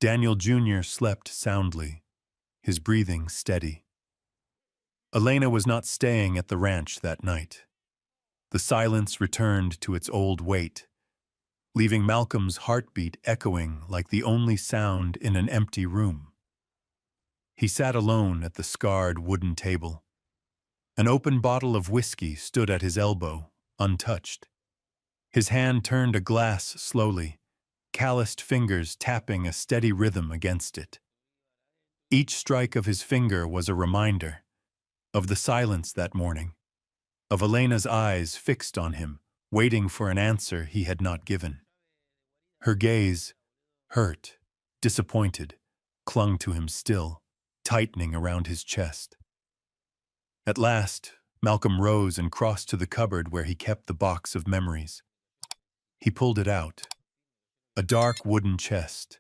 Daniel Jr. slept soundly, his breathing steady. Elena was not staying at the ranch that night. The silence returned to its old weight, leaving Malcolm's heartbeat echoing like the only sound in an empty room. He sat alone at the scarred wooden table. An open bottle of whiskey stood at his elbow, untouched. His hand turned a glass slowly, calloused fingers tapping a steady rhythm against it. Each strike of his finger was a reminder of the silence that morning, of Elena's eyes fixed on him, waiting for an answer he had not given. Her gaze, hurt, disappointed, clung to him still, tightening around his chest. At last, Malcolm rose and crossed to the cupboard where he kept the box of memories. He pulled it out. A dark wooden chest,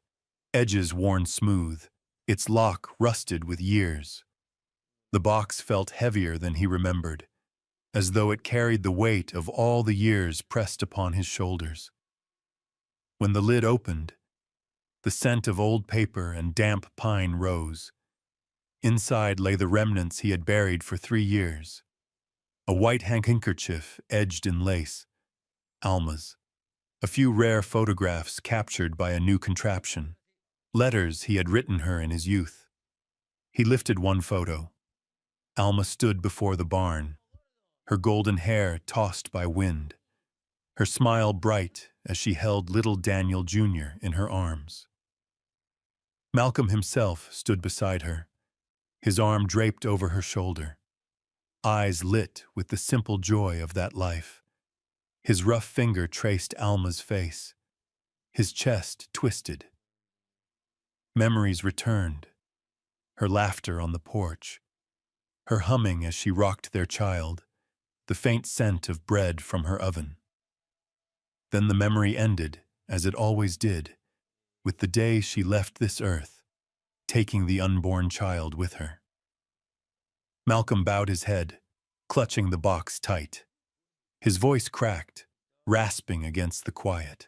edges worn smooth, its lock rusted with years. The box felt heavier than he remembered, as though it carried the weight of all the years pressed upon his shoulders. When the lid opened, the scent of old paper and damp pine rose. Inside lay the remnants he had buried for 3 years. A white handkerchief edged in lace, Alma's. A few rare photographs captured by a new contraption. Letters he had written her in his youth. He lifted one photo. Alma stood before the barn, her golden hair tossed by wind, her smile bright as she held little Daniel Jr. in her arms. Malcolm himself stood beside her, his arm draped over her shoulder, eyes lit with the simple joy of that life. His rough finger traced Alma's face, his chest twisted. Memories returned, her laughter on the porch, her humming as she rocked their child, the faint scent of bread from her oven. Then the memory ended, as it always did, with the day she left this earth, taking the unborn child with her. Malcolm bowed his head, clutching the box tight. His voice cracked, rasping against the quiet.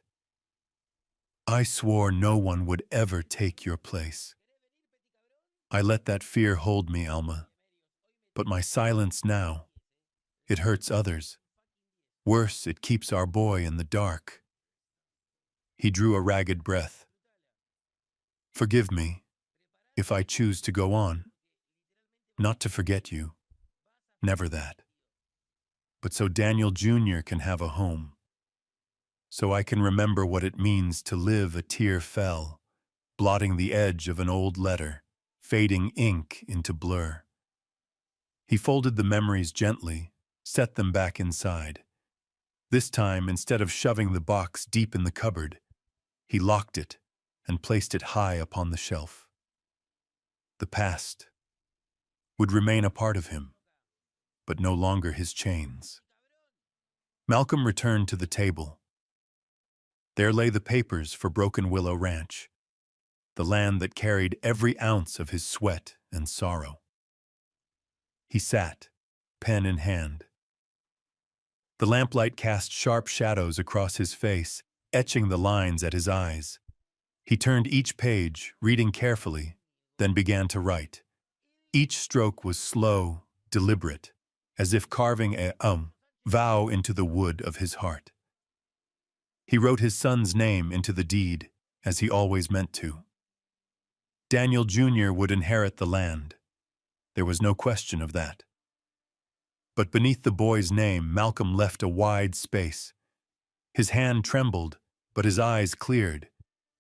I swore no one would ever take your place. I let that fear hold me, Alma. But my silence now, it hurts others. Worse, it keeps our boy in the dark. He drew a ragged breath. Forgive me, if I choose to go on. Not to forget you. Never that. But so Daniel Jr. can have a home. So I can remember what it means to live. A tear fell, blotting the edge of an old letter, fading ink into blur. He folded the memories gently, set them back inside. This time, instead of shoving the box deep in the cupboard, he locked it and placed it high upon the shelf. The past would remain a part of him, but no longer his chains. Malcolm returned to the table. There lay the papers for Broken Willow Ranch, the land that carried every ounce of his sweat and sorrow. He sat, pen in hand. The lamplight cast sharp shadows across his face, etching the lines at his eyes. He turned each page, reading carefully, then began to write. Each stroke was slow, deliberate, as if carving a vow into the wood of his heart. He wrote his son's name into the deed, as he always meant to. Daniel Jr. would inherit the land. There was no question of that. But beneath the boy's name, Malcolm left a wide space. His hand trembled, but his eyes cleared.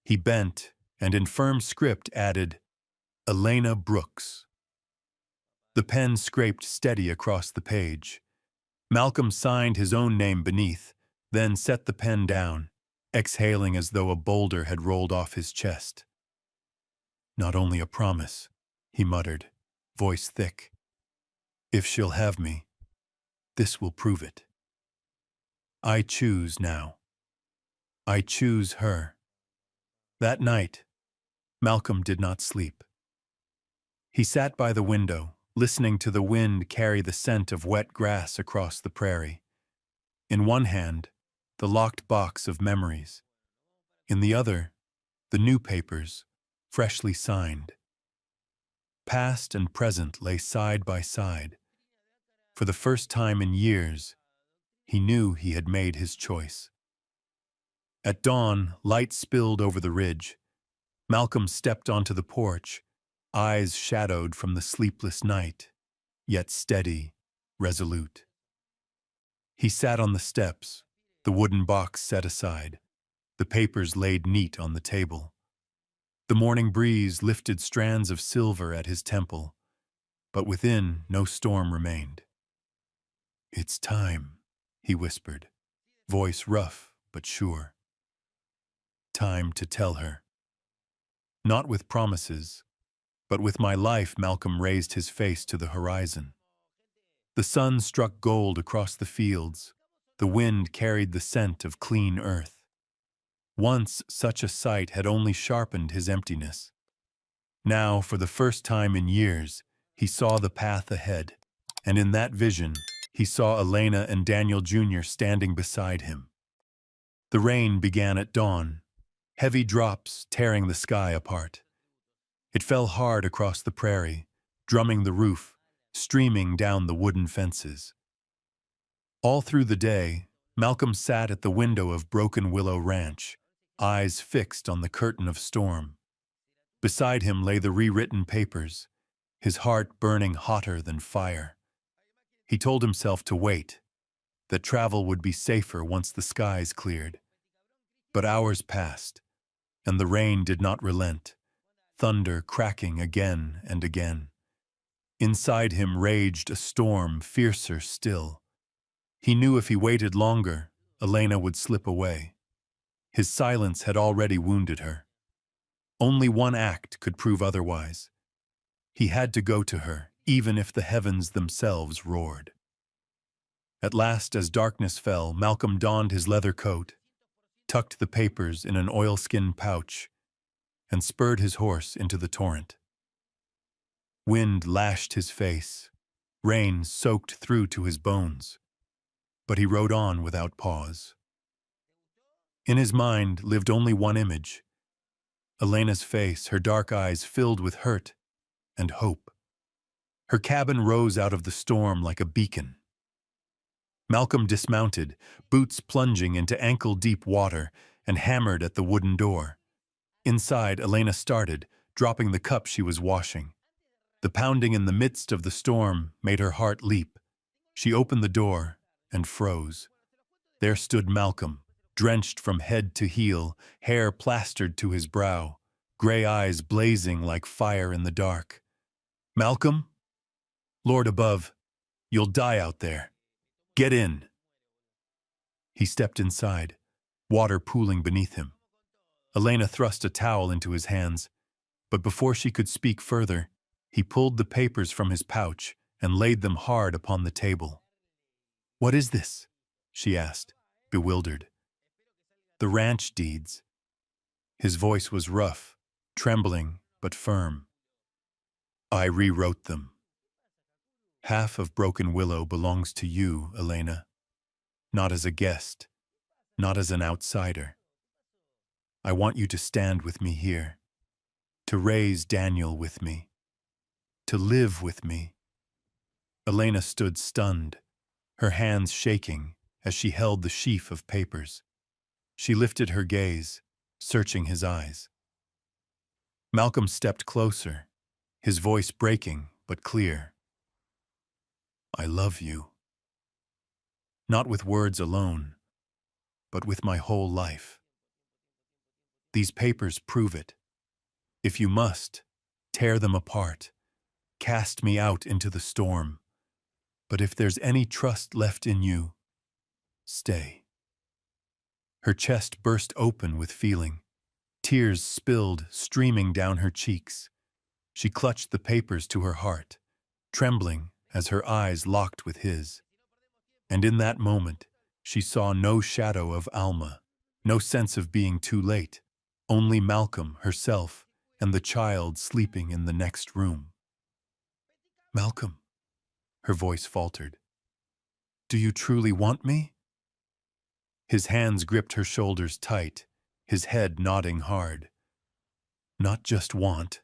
He bent, and in firm script added, Elena Brooks. The pen scraped steady across the page. Malcolm signed his own name beneath, then set the pen down, exhaling as though a boulder had rolled off his chest. Not only a promise, he muttered, voice thick. If she'll have me, this will prove it. I choose now. I choose her. That night, Malcolm did not sleep. He sat by the window, listening to the wind carry the scent of wet grass across the prairie. In one hand, the locked box of memories. In the other, the new papers, freshly signed. Past and present lay side by side. For the first time in years, he knew he had made his choice. At dawn, light spilled over the ridge. Malcolm stepped onto the porch, eyes shadowed from the sleepless night, yet steady, resolute. He sat on the steps, the wooden box set aside, the papers laid neat on the table. The morning breeze lifted strands of silver at his temple, but within no storm remained. It's time, he whispered, voice rough but sure. Time to tell her. Not with promises, but with my life. Malcolm raised his face to the horizon. The sun struck gold across the fields. The wind carried the scent of clean earth. Once such a sight had only sharpened his emptiness. Now, for the first time in years, he saw the path ahead, and in that vision, he saw Elena and Daniel Jr. standing beside him. The rain began at dawn, heavy drops tearing the sky apart. It fell hard across the prairie, drumming the roof, streaming down the wooden fences. All through the day, Malcolm sat at the window of Broken Willow Ranch, eyes fixed on the curtain of storm. Beside him lay the rewritten papers, his heart burning hotter than fire. He told himself to wait, that travel would be safer once the skies cleared. But hours passed, and the rain did not relent, thunder cracking again and again. Inside him raged a storm fiercer still. He knew if he waited longer, Elena would slip away. His silence had already wounded her. Only one act could prove otherwise. He had to go to her, even if the heavens themselves roared. At last, as darkness fell, Malcolm donned his leather coat, tucked the papers in an oilskin pouch, and spurred his horse into the torrent. Wind lashed his face, rain soaked through to his bones, but he rode on without pause. In his mind lived only one image: Elena's face, her dark eyes filled with hurt and hope. Her cabin rose out of the storm like a beacon. Malcolm dismounted, boots plunging into ankle-deep water, and hammered at the wooden door. Inside, Elena started, dropping the cup she was washing. The pounding in the midst of the storm made her heart leap. She opened the door and froze. There stood Malcolm, drenched from head to heel, hair plastered to his brow, gray eyes blazing like fire in the dark. "Malcolm? Lord above, you'll die out there. Get in." He stepped inside, water pooling beneath him. Elena thrust a towel into his hands, but before she could speak further, he pulled the papers from his pouch and laid them hard upon the table. "What is this?" she asked, bewildered. "The ranch deeds." His voice was rough, trembling but firm. "I rewrote them. Half of Broken Willow belongs to you, Elena. Not as a guest, not as an outsider. I want you to stand with me here, to raise Daniel with me, to live with me." Elena stood stunned, her hands shaking as she held the sheaf of papers. She lifted her gaze, searching his eyes. Malcolm stepped closer, his voice breaking but clear. "I love you. Not with words alone, but with my whole life. These papers prove it. If you must, tear them apart. Cast me out into the storm. But if there's any trust left in you, stay." Her chest burst open with feeling. Tears spilled, streaming down her cheeks. She clutched the papers to her heart, trembling as her eyes locked with his. And in that moment, she saw no shadow of Alma, no sense of being too late, only Malcolm, herself, and the child sleeping in the next room. "Malcolm," her voice faltered. "Do you truly want me?" His hands gripped her shoulders tight, his head nodding hard. "Not just want.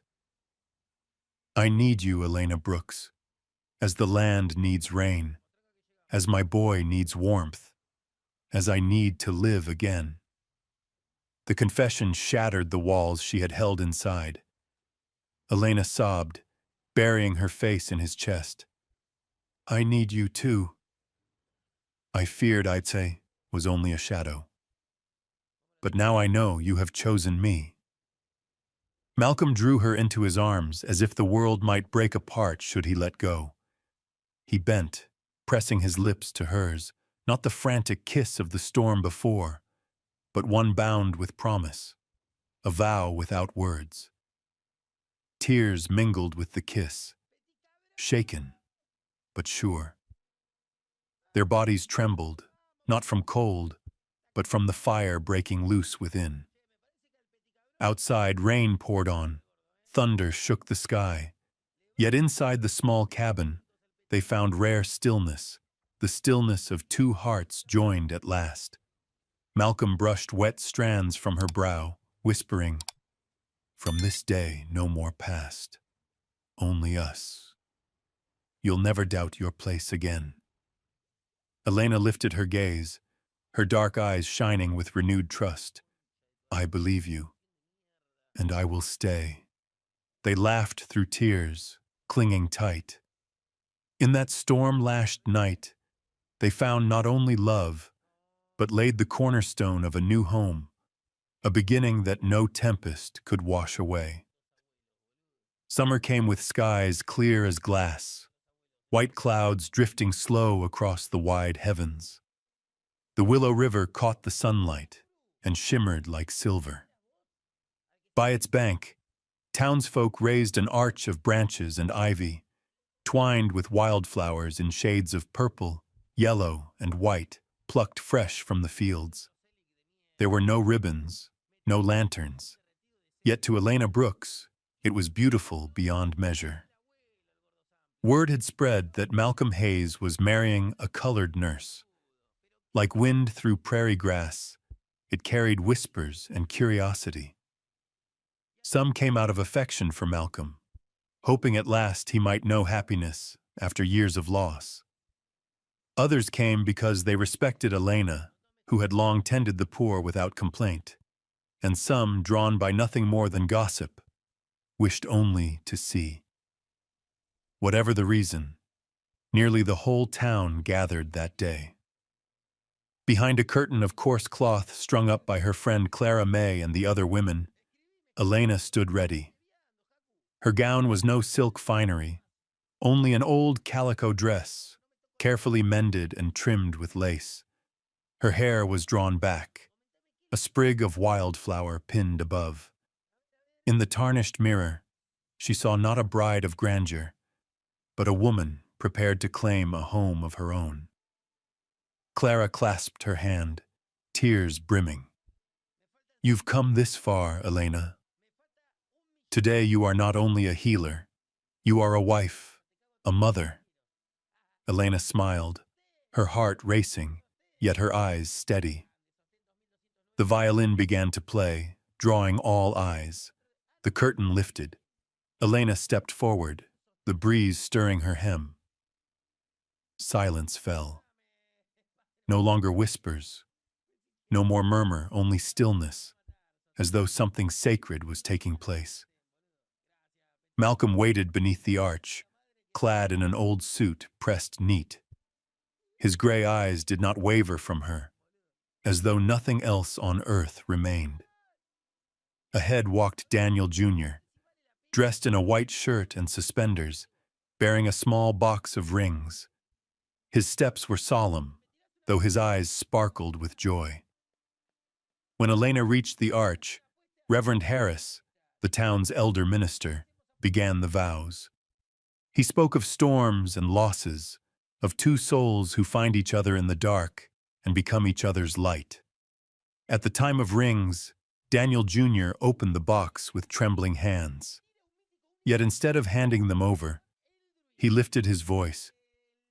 I need you, Elena Brooks, as the land needs rain, as my boy needs warmth, as I need to live again." The confession shattered the walls she had held inside. Elena sobbed, burying her face in his chest. "I need you too. I feared I'd say was only a shadow. But now I know you have chosen me." Malcolm drew her into his arms as if the world might break apart should he let go. He bent, pressing his lips to hers, not the frantic kiss of the storm before, but one bound with promise, a vow without words. Tears mingled with the kiss, shaken but sure. Their bodies trembled, not from cold, but from the fire breaking loose within. Outside, rain poured on, thunder shook the sky. Yet inside the small cabin, they found rare stillness, the stillness of two hearts joined at last. Malcolm brushed wet strands from her brow, whispering, "From this day no more past, only us. You'll never doubt your place again." Elena lifted her gaze, her dark eyes shining with renewed trust. I believe you, and I will stay. They laughed through tears, clinging tight. In that storm-lashed night, they found not only love, but laid the cornerstone of a new home, a beginning that no tempest could wash away. Summer came with skies clear as glass, white clouds drifting slow across the wide heavens. The Willow River caught the sunlight and shimmered like silver. By its bank, townsfolk raised an arch of branches and ivy, twined with wildflowers in shades of purple, yellow, and white, plucked fresh from the fields. There were no ribbons, no lanterns, yet to Elena Brooks, it was beautiful beyond measure. Word had spread that Malcolm Hayes was marrying a colored nurse. Like wind through prairie grass, it carried whispers and curiosity. Some came out of affection for Malcolm, hoping at last he might know happiness after years of loss. Others came because they respected Elena, who had long tended the poor without complaint, and some, drawn by nothing more than gossip, wished only to see. Whatever the reason, nearly the whole town gathered that day. Behind a curtain of coarse cloth strung up by her friend Clara May and the other women, Elena stood ready. Her gown was no silk finery, only an old calico dress, carefully mended and trimmed with lace. Her hair was drawn back, a sprig of wildflower pinned above. In the tarnished mirror, she saw not a bride of grandeur, but a woman prepared to claim a home of her own. Clara clasped her hand, tears brimming. You've come this far, Elena. Today you are not only a healer, you are a wife, a mother. Elena smiled, her heart racing, yet her eyes steady. The violin began to play, drawing all eyes. The curtain lifted. Elena stepped forward, the breeze stirring her hem. Silence fell. No longer whispers, no more murmur, only stillness, as though something sacred was taking place. Malcolm waited beneath the arch, clad in an old suit pressed neat. His gray eyes did not waver from her, as though nothing else on earth remained. Ahead walked Daniel Jr., dressed in a white shirt and suspenders, bearing a small box of rings. His steps were solemn, though his eyes sparkled with joy. When Elena reached the arch, Reverend Harris, the town's elder minister, began the vows. He spoke of storms and losses, of two souls who find each other in the dark and become each other's light. At the time of rings, Daniel Jr. opened the box with trembling hands. Yet instead of handing them over, he lifted his voice,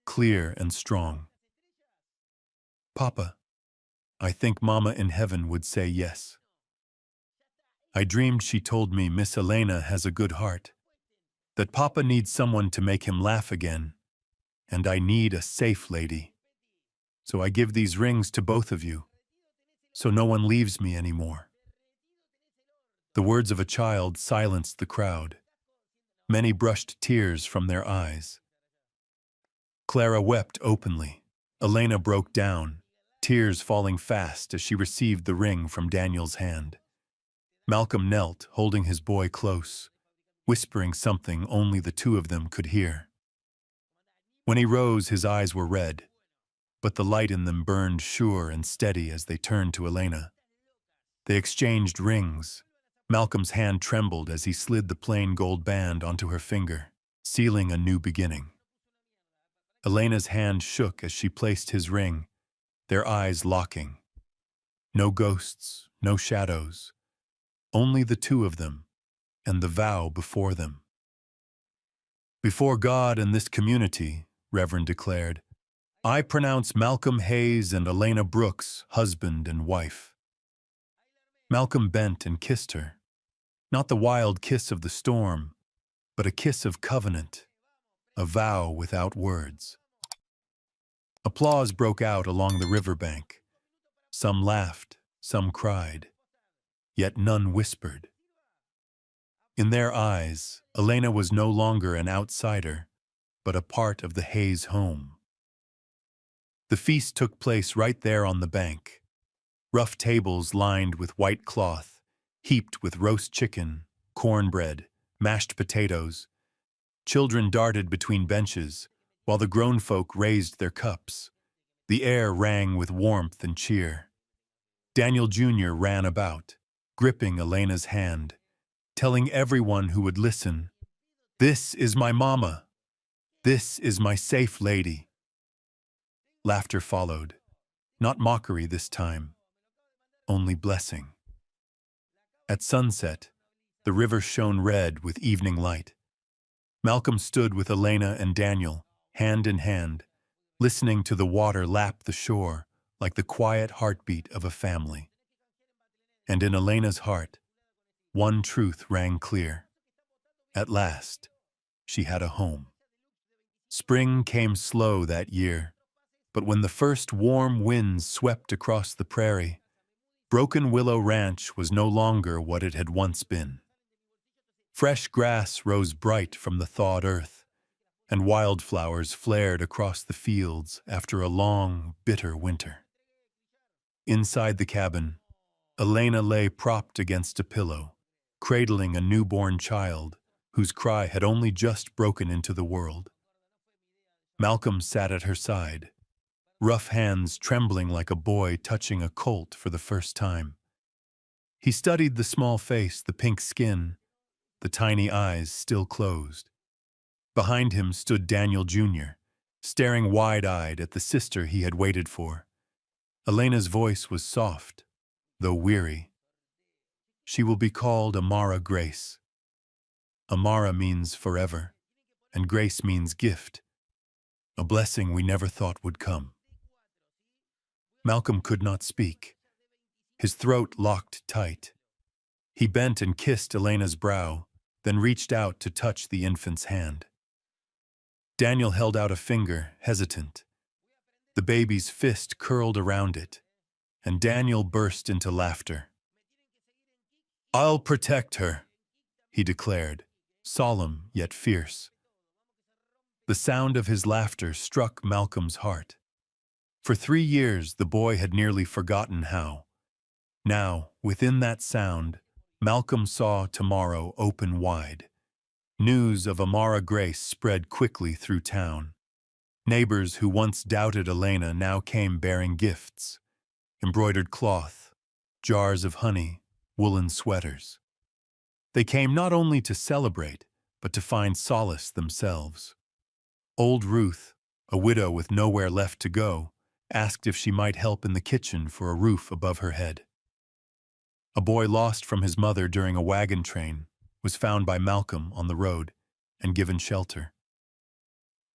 clear and strong. Papa, I think Mama in heaven would say yes. I dreamed she told me Miss Elena has a good heart, that Papa needs someone to make him laugh again, and I need a safe lady. So I give these rings to both of you, so no one leaves me anymore. The words of a child silenced the crowd. Many brushed tears from their eyes. Clara wept openly. Elena broke down, tears falling fast as she received the ring from Daniel's hand. Malcolm knelt, holding his boy close, whispering something only the two of them could hear. When he rose, his eyes were red, but the light in them burned sure and steady as they turned to Elena. They exchanged rings. Malcolm's hand trembled as he slid the plain gold band onto her finger, sealing a new beginning. Elena's hand shook as she placed his ring, their eyes locking. No ghosts, no shadows, only the two of them, and the vow before them. Before God and this community, Reverend declared, I pronounce Malcolm Hayes and Elena Brooks husband and wife. Malcolm bent and kissed her, not the wild kiss of the storm, but a kiss of covenant, a vow without words. Applause broke out along the riverbank. Some laughed, some cried, yet none whispered. In their eyes, Elena was no longer an outsider, but a part of the Hayes home. The feast took place right there on the bank. Rough tables lined with white cloth, heaped with roast chicken, cornbread, mashed potatoes. Children darted between benches, while the grown folk raised their cups. The air rang with warmth and cheer. Daniel Jr. ran about, gripping Elena's hand, telling everyone who would listen, "This is my mama. This is my safe lady." Laughter followed, not mockery this time, only blessing. At sunset, the river shone red with evening light. Malcolm stood with Elena and Daniel, hand in hand, listening to the water lap the shore like the quiet heartbeat of a family. And in Elena's heart, one truth rang clear. At last, she had a home. Spring came slow that year, but when the first warm winds swept across the prairie, Broken Willow Ranch was no longer what it had once been. Fresh grass rose bright from the thawed earth, and wildflowers flared across the fields after a long, bitter winter. Inside the cabin, Elena lay propped against a pillow, cradling a newborn child whose cry had only just broken into the world. Malcolm sat at her side, rough hands trembling like a boy touching a colt for the first time. He studied the small face, the pink skin, the tiny eyes still closed. Behind him stood Daniel Jr., staring wide-eyed at the sister he had waited for. Elena's voice was soft, though weary. "She will be called Amara Grace. Amara means forever, and Grace means gift, a blessing we never thought would come." Malcolm could not speak. His throat locked tight. He bent and kissed Elena's brow, then reached out to touch the infant's hand. Daniel held out a finger, hesitant. The baby's fist curled around it, and Daniel burst into laughter. "I'll protect her," he declared, solemn yet fierce. The sound of his laughter struck Malcolm's heart. For 3 years, the boy had nearly forgotten how. Now, within that sound, Malcolm saw tomorrow open wide. News of Amara Grace spread quickly through town. Neighbors who once doubted Elena now came bearing gifts: embroidered cloth, jars of honey, woolen sweaters. They came not only to celebrate, but to find solace themselves. Old Ruth, a widow with nowhere left to go, asked if she might help in the kitchen for a roof above her head. A boy lost from his mother during a wagon train was found by Malcolm on the road and given shelter.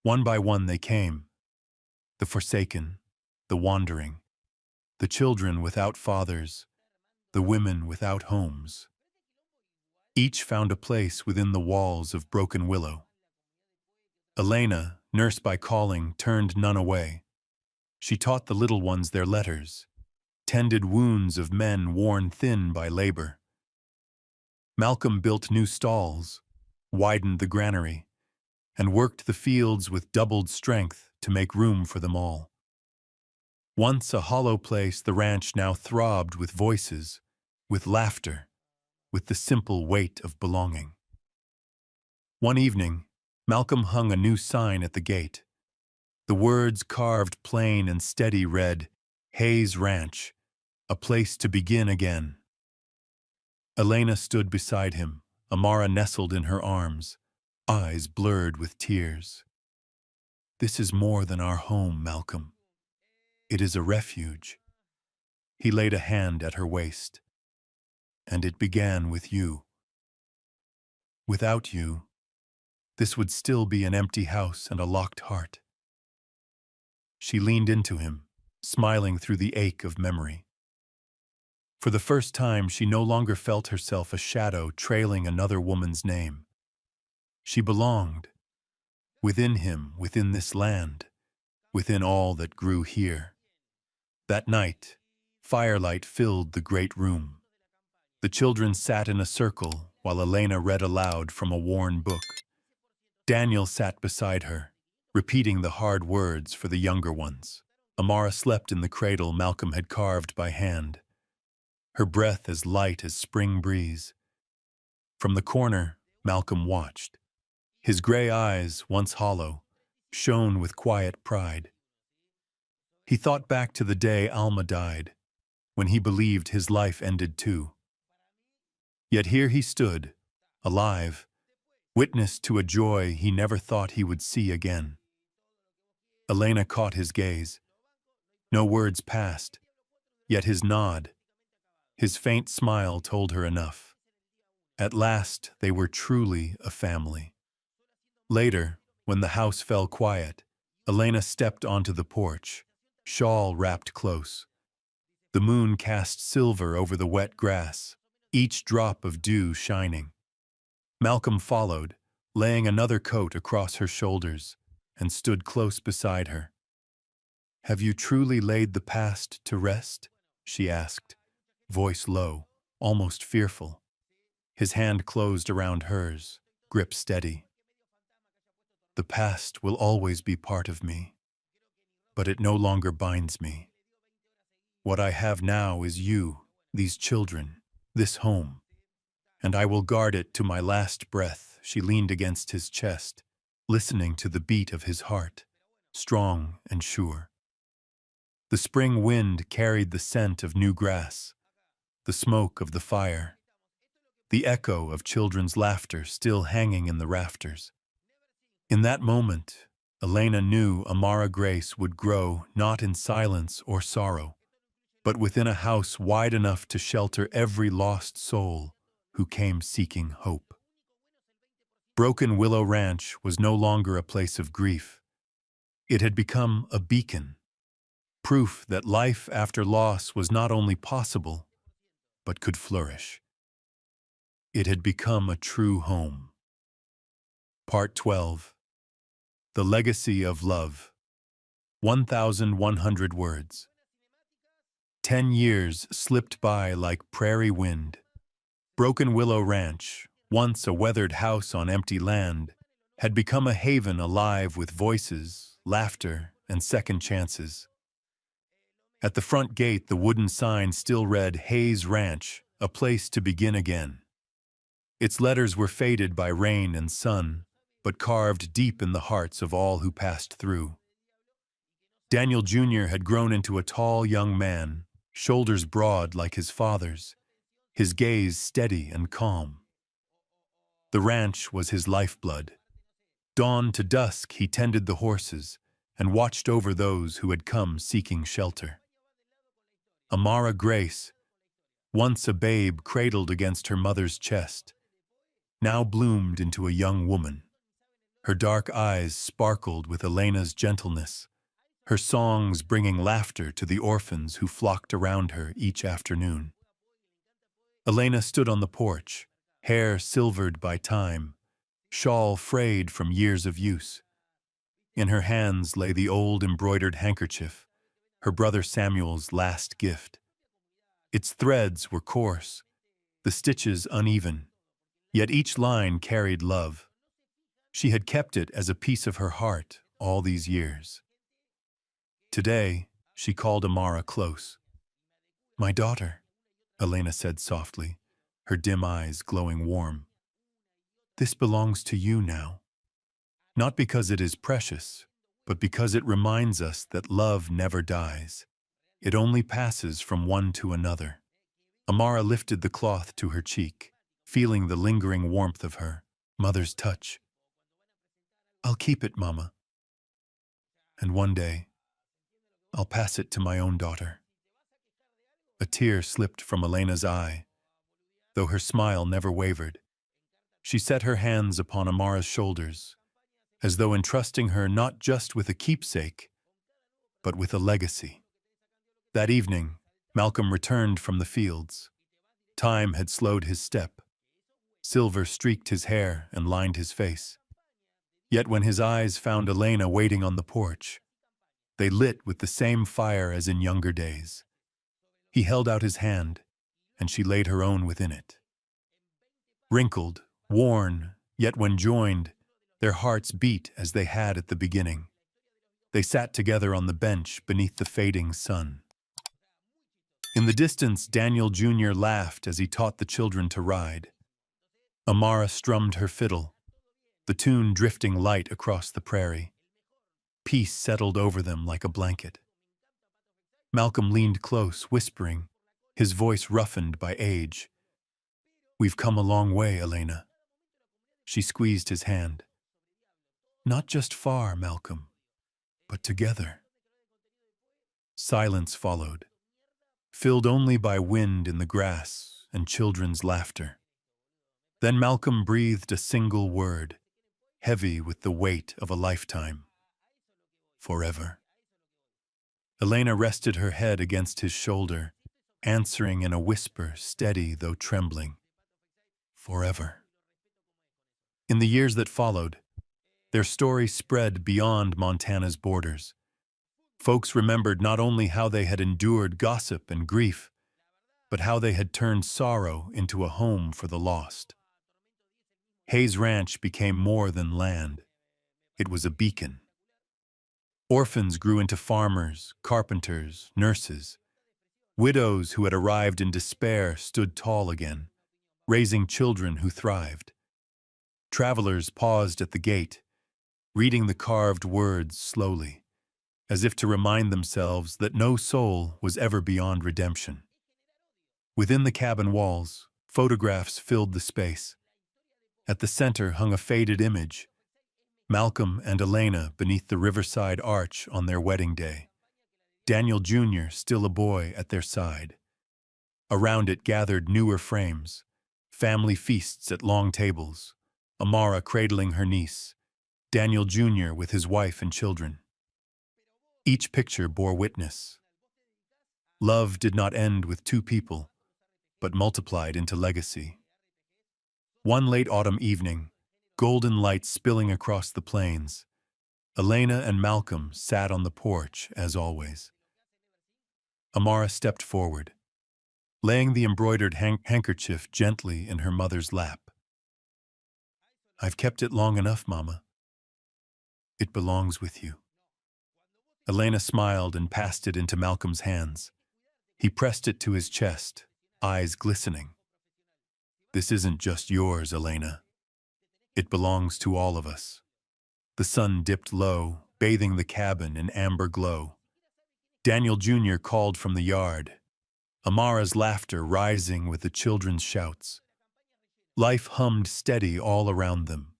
One by one they came: the forsaken, the wandering, the children without fathers, the women without homes. Each found a place within the walls of Broken Willow. Elena, nursed by calling, turned none away. She taught the little ones their letters, tended wounds of men worn thin by labor. Malcolm built new stalls, widened the granary, and worked the fields with doubled strength to make room for them all. Once a hollow place, the ranch now throbbed with voices, with laughter, with the simple weight of belonging. One evening, Malcolm hung a new sign at the gate. The words carved plain and steady read, "Hayes Ranch, a place to begin again." Elena stood beside him, Amara nestled in her arms, eyes blurred with tears. "This is more than our home, Malcolm. It is a refuge." He laid a hand at her waist. "And it began with you. Without you, this would still be an empty house and a locked heart." She leaned into him, smiling through the ache of memory. For the first time, she no longer felt herself a shadow trailing another woman's name. She belonged, within him, within this land, within all that grew here. That night, firelight filled the great room. The children sat in a circle while Elena read aloud from a worn book. Daniel sat beside her, repeating the hard words for the younger ones. Amara slept in the cradle Malcolm had carved by hand, her breath as light as spring breeze. From the corner, Malcolm watched. His gray eyes, once hollow, shone with quiet pride. He thought back to the day Alma died, when he believed his life ended too. Yet here he stood, alive, witness to a joy he never thought he would see again. Elena caught his gaze. No words passed, yet his nod, his faint smile told her enough. At last they were truly a family. Later, when the house fell quiet, Elena stepped onto the porch, shawl wrapped close. The moon cast silver over the wet grass, each drop of dew shining. Malcolm followed, laying another coat across her shoulders, and stood close beside her. "Have you truly laid the past to rest?" she asked, voice low, almost fearful. His hand closed around hers, grip steady. "The past will always be part of me, but it no longer binds me. What I have now is you, these children, this home, and I will guard it to my last breath." She leaned against his chest, listening to the beat of his heart, strong and sure. The spring wind carried the scent of new grass, the smoke of the fire, the echo of children's laughter still hanging in the rafters. In that moment, Elena knew Amara Grace would grow not in silence or sorrow, but within a house wide enough to shelter every lost soul who came seeking hope. Broken Willow Ranch was no longer a place of grief. It had become a beacon, proof that life after loss was not only possible, but could flourish. It had become a true home. Part 12. The Legacy of Love. 1,100 words. 10 years slipped by like prairie wind. Broken Willow Ranch, once a weathered house on empty land, had become a haven alive with voices, laughter, and second chances. At the front gate, the wooden sign still read Hayes Ranch, a place to begin again. Its letters were faded by rain and sun, but carved deep in the hearts of all who passed through. Daniel Jr. had grown into a tall young man, shoulders broad like his father's, his gaze steady and calm. The ranch was his lifeblood. Dawn to dusk he tended the horses and watched over those who had come seeking shelter. Amara Grace, once a babe cradled against her mother's chest, now bloomed into a young woman. Her dark eyes sparkled with Elena's gentleness, her songs bringing laughter to the orphans who flocked around her each afternoon. Elena stood on the porch, hair silvered by time, shawl frayed from years of use. In her hands lay the old embroidered handkerchief, her brother Samuel's last gift. Its threads were coarse, the stitches uneven, yet each line carried love. She had kept it as a piece of her heart all these years. Today, she called Amara close. "My daughter," Elena said softly, her dim eyes glowing warm. "This belongs to you now. Not because it is precious, but because it reminds us that love never dies. It only passes from one to another." Amara lifted the cloth to her cheek, feeling the lingering warmth of her mother's touch. "I'll keep it, Mama. And one day, I'll pass it to my own daughter." A tear slipped from Elena's eye, though her smile never wavered. She set her hands upon Amara's shoulders, as though entrusting her not just with a keepsake, but with a legacy. That evening, Malcolm returned from the fields. Time had slowed his step. Silver streaked his hair and lined his face. Yet when his eyes found Elena waiting on the porch, They lit with the same fire as in younger days. He held out his hand, and she laid her own within it. Wrinkled, worn, yet when joined, their hearts beat as they had at the beginning. They sat together on the bench beneath the fading sun. In the distance, Daniel Jr. laughed as he taught the children to ride. Amara strummed her fiddle, the tune drifting light across the prairie. Peace settled over them like a blanket. Malcolm leaned close, whispering, his voice roughened by age. "We've come a long way, Elena." She squeezed his hand. "Not just far, Malcolm, but together." Silence followed, filled only by wind in the grass and children's laughter. Then Malcolm breathed a single word, heavy with the weight of a lifetime. "Forever." Elena rested her head against his shoulder, answering in a whisper, steady though trembling. "Forever." In the years that followed, their story spread beyond Montana's borders. Folks remembered not only how they had endured gossip and grief, but how they had turned sorrow into a home for the lost. Hayes Ranch became more than land. It was a beacon. Orphans grew into farmers, carpenters, nurses. Widows who had arrived in despair stood tall again, raising children who thrived. Travelers paused at the gate, reading the carved words slowly, as if to remind themselves that no soul was ever beyond redemption. Within the cabin walls, photographs filled the space. At the center hung a faded image, Malcolm and Elena beneath the riverside arch on their wedding day, Daniel Jr. still a boy at their side. Around it gathered newer frames, family feasts at long tables, Amara cradling her niece, Daniel Jr. with his wife and children. Each picture bore witness. Love did not end with two people, but multiplied into legacy. One late autumn evening, golden light spilling across the plains, Elena and Malcolm sat on the porch as always. Amara stepped forward, laying the embroidered handkerchief gently in her mother's lap. "I've kept it long enough, Mama. It belongs with you." Elena smiled and passed it into Malcolm's hands. He pressed it to his chest, eyes glistening. "This isn't just yours, Elena. It belongs to all of us." The sun dipped low, bathing the cabin in amber glow. Daniel Jr. called from the yard, Amara's laughter rising with the children's shouts. Life hummed steady all around them.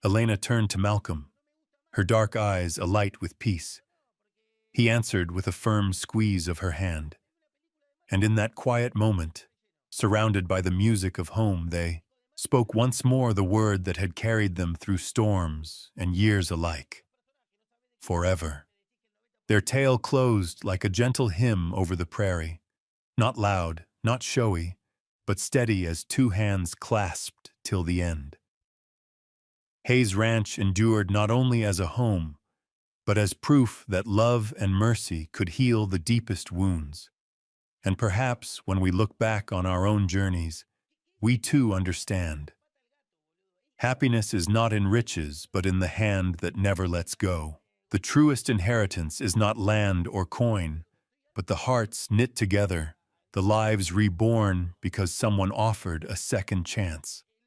Elena turned to Malcolm, her dark eyes alight with peace. He answered with a firm squeeze of her hand. And in that quiet moment, surrounded by the music of home, they spoke once more the word that had carried them through storms and years alike. Forever. Their tale closed like a gentle hymn over the prairie, not loud, not showy, but steady as two hands clasped till the end. Hayes Ranch endured not only as a home, but as proof that love and mercy could heal the deepest wounds. And perhaps when we look back on our own journeys, we too understand. Happiness is not in riches, but in the hand that never lets go. The truest inheritance is not land or coin, but the hearts knit together, the lives reborn because someone offered a second chance.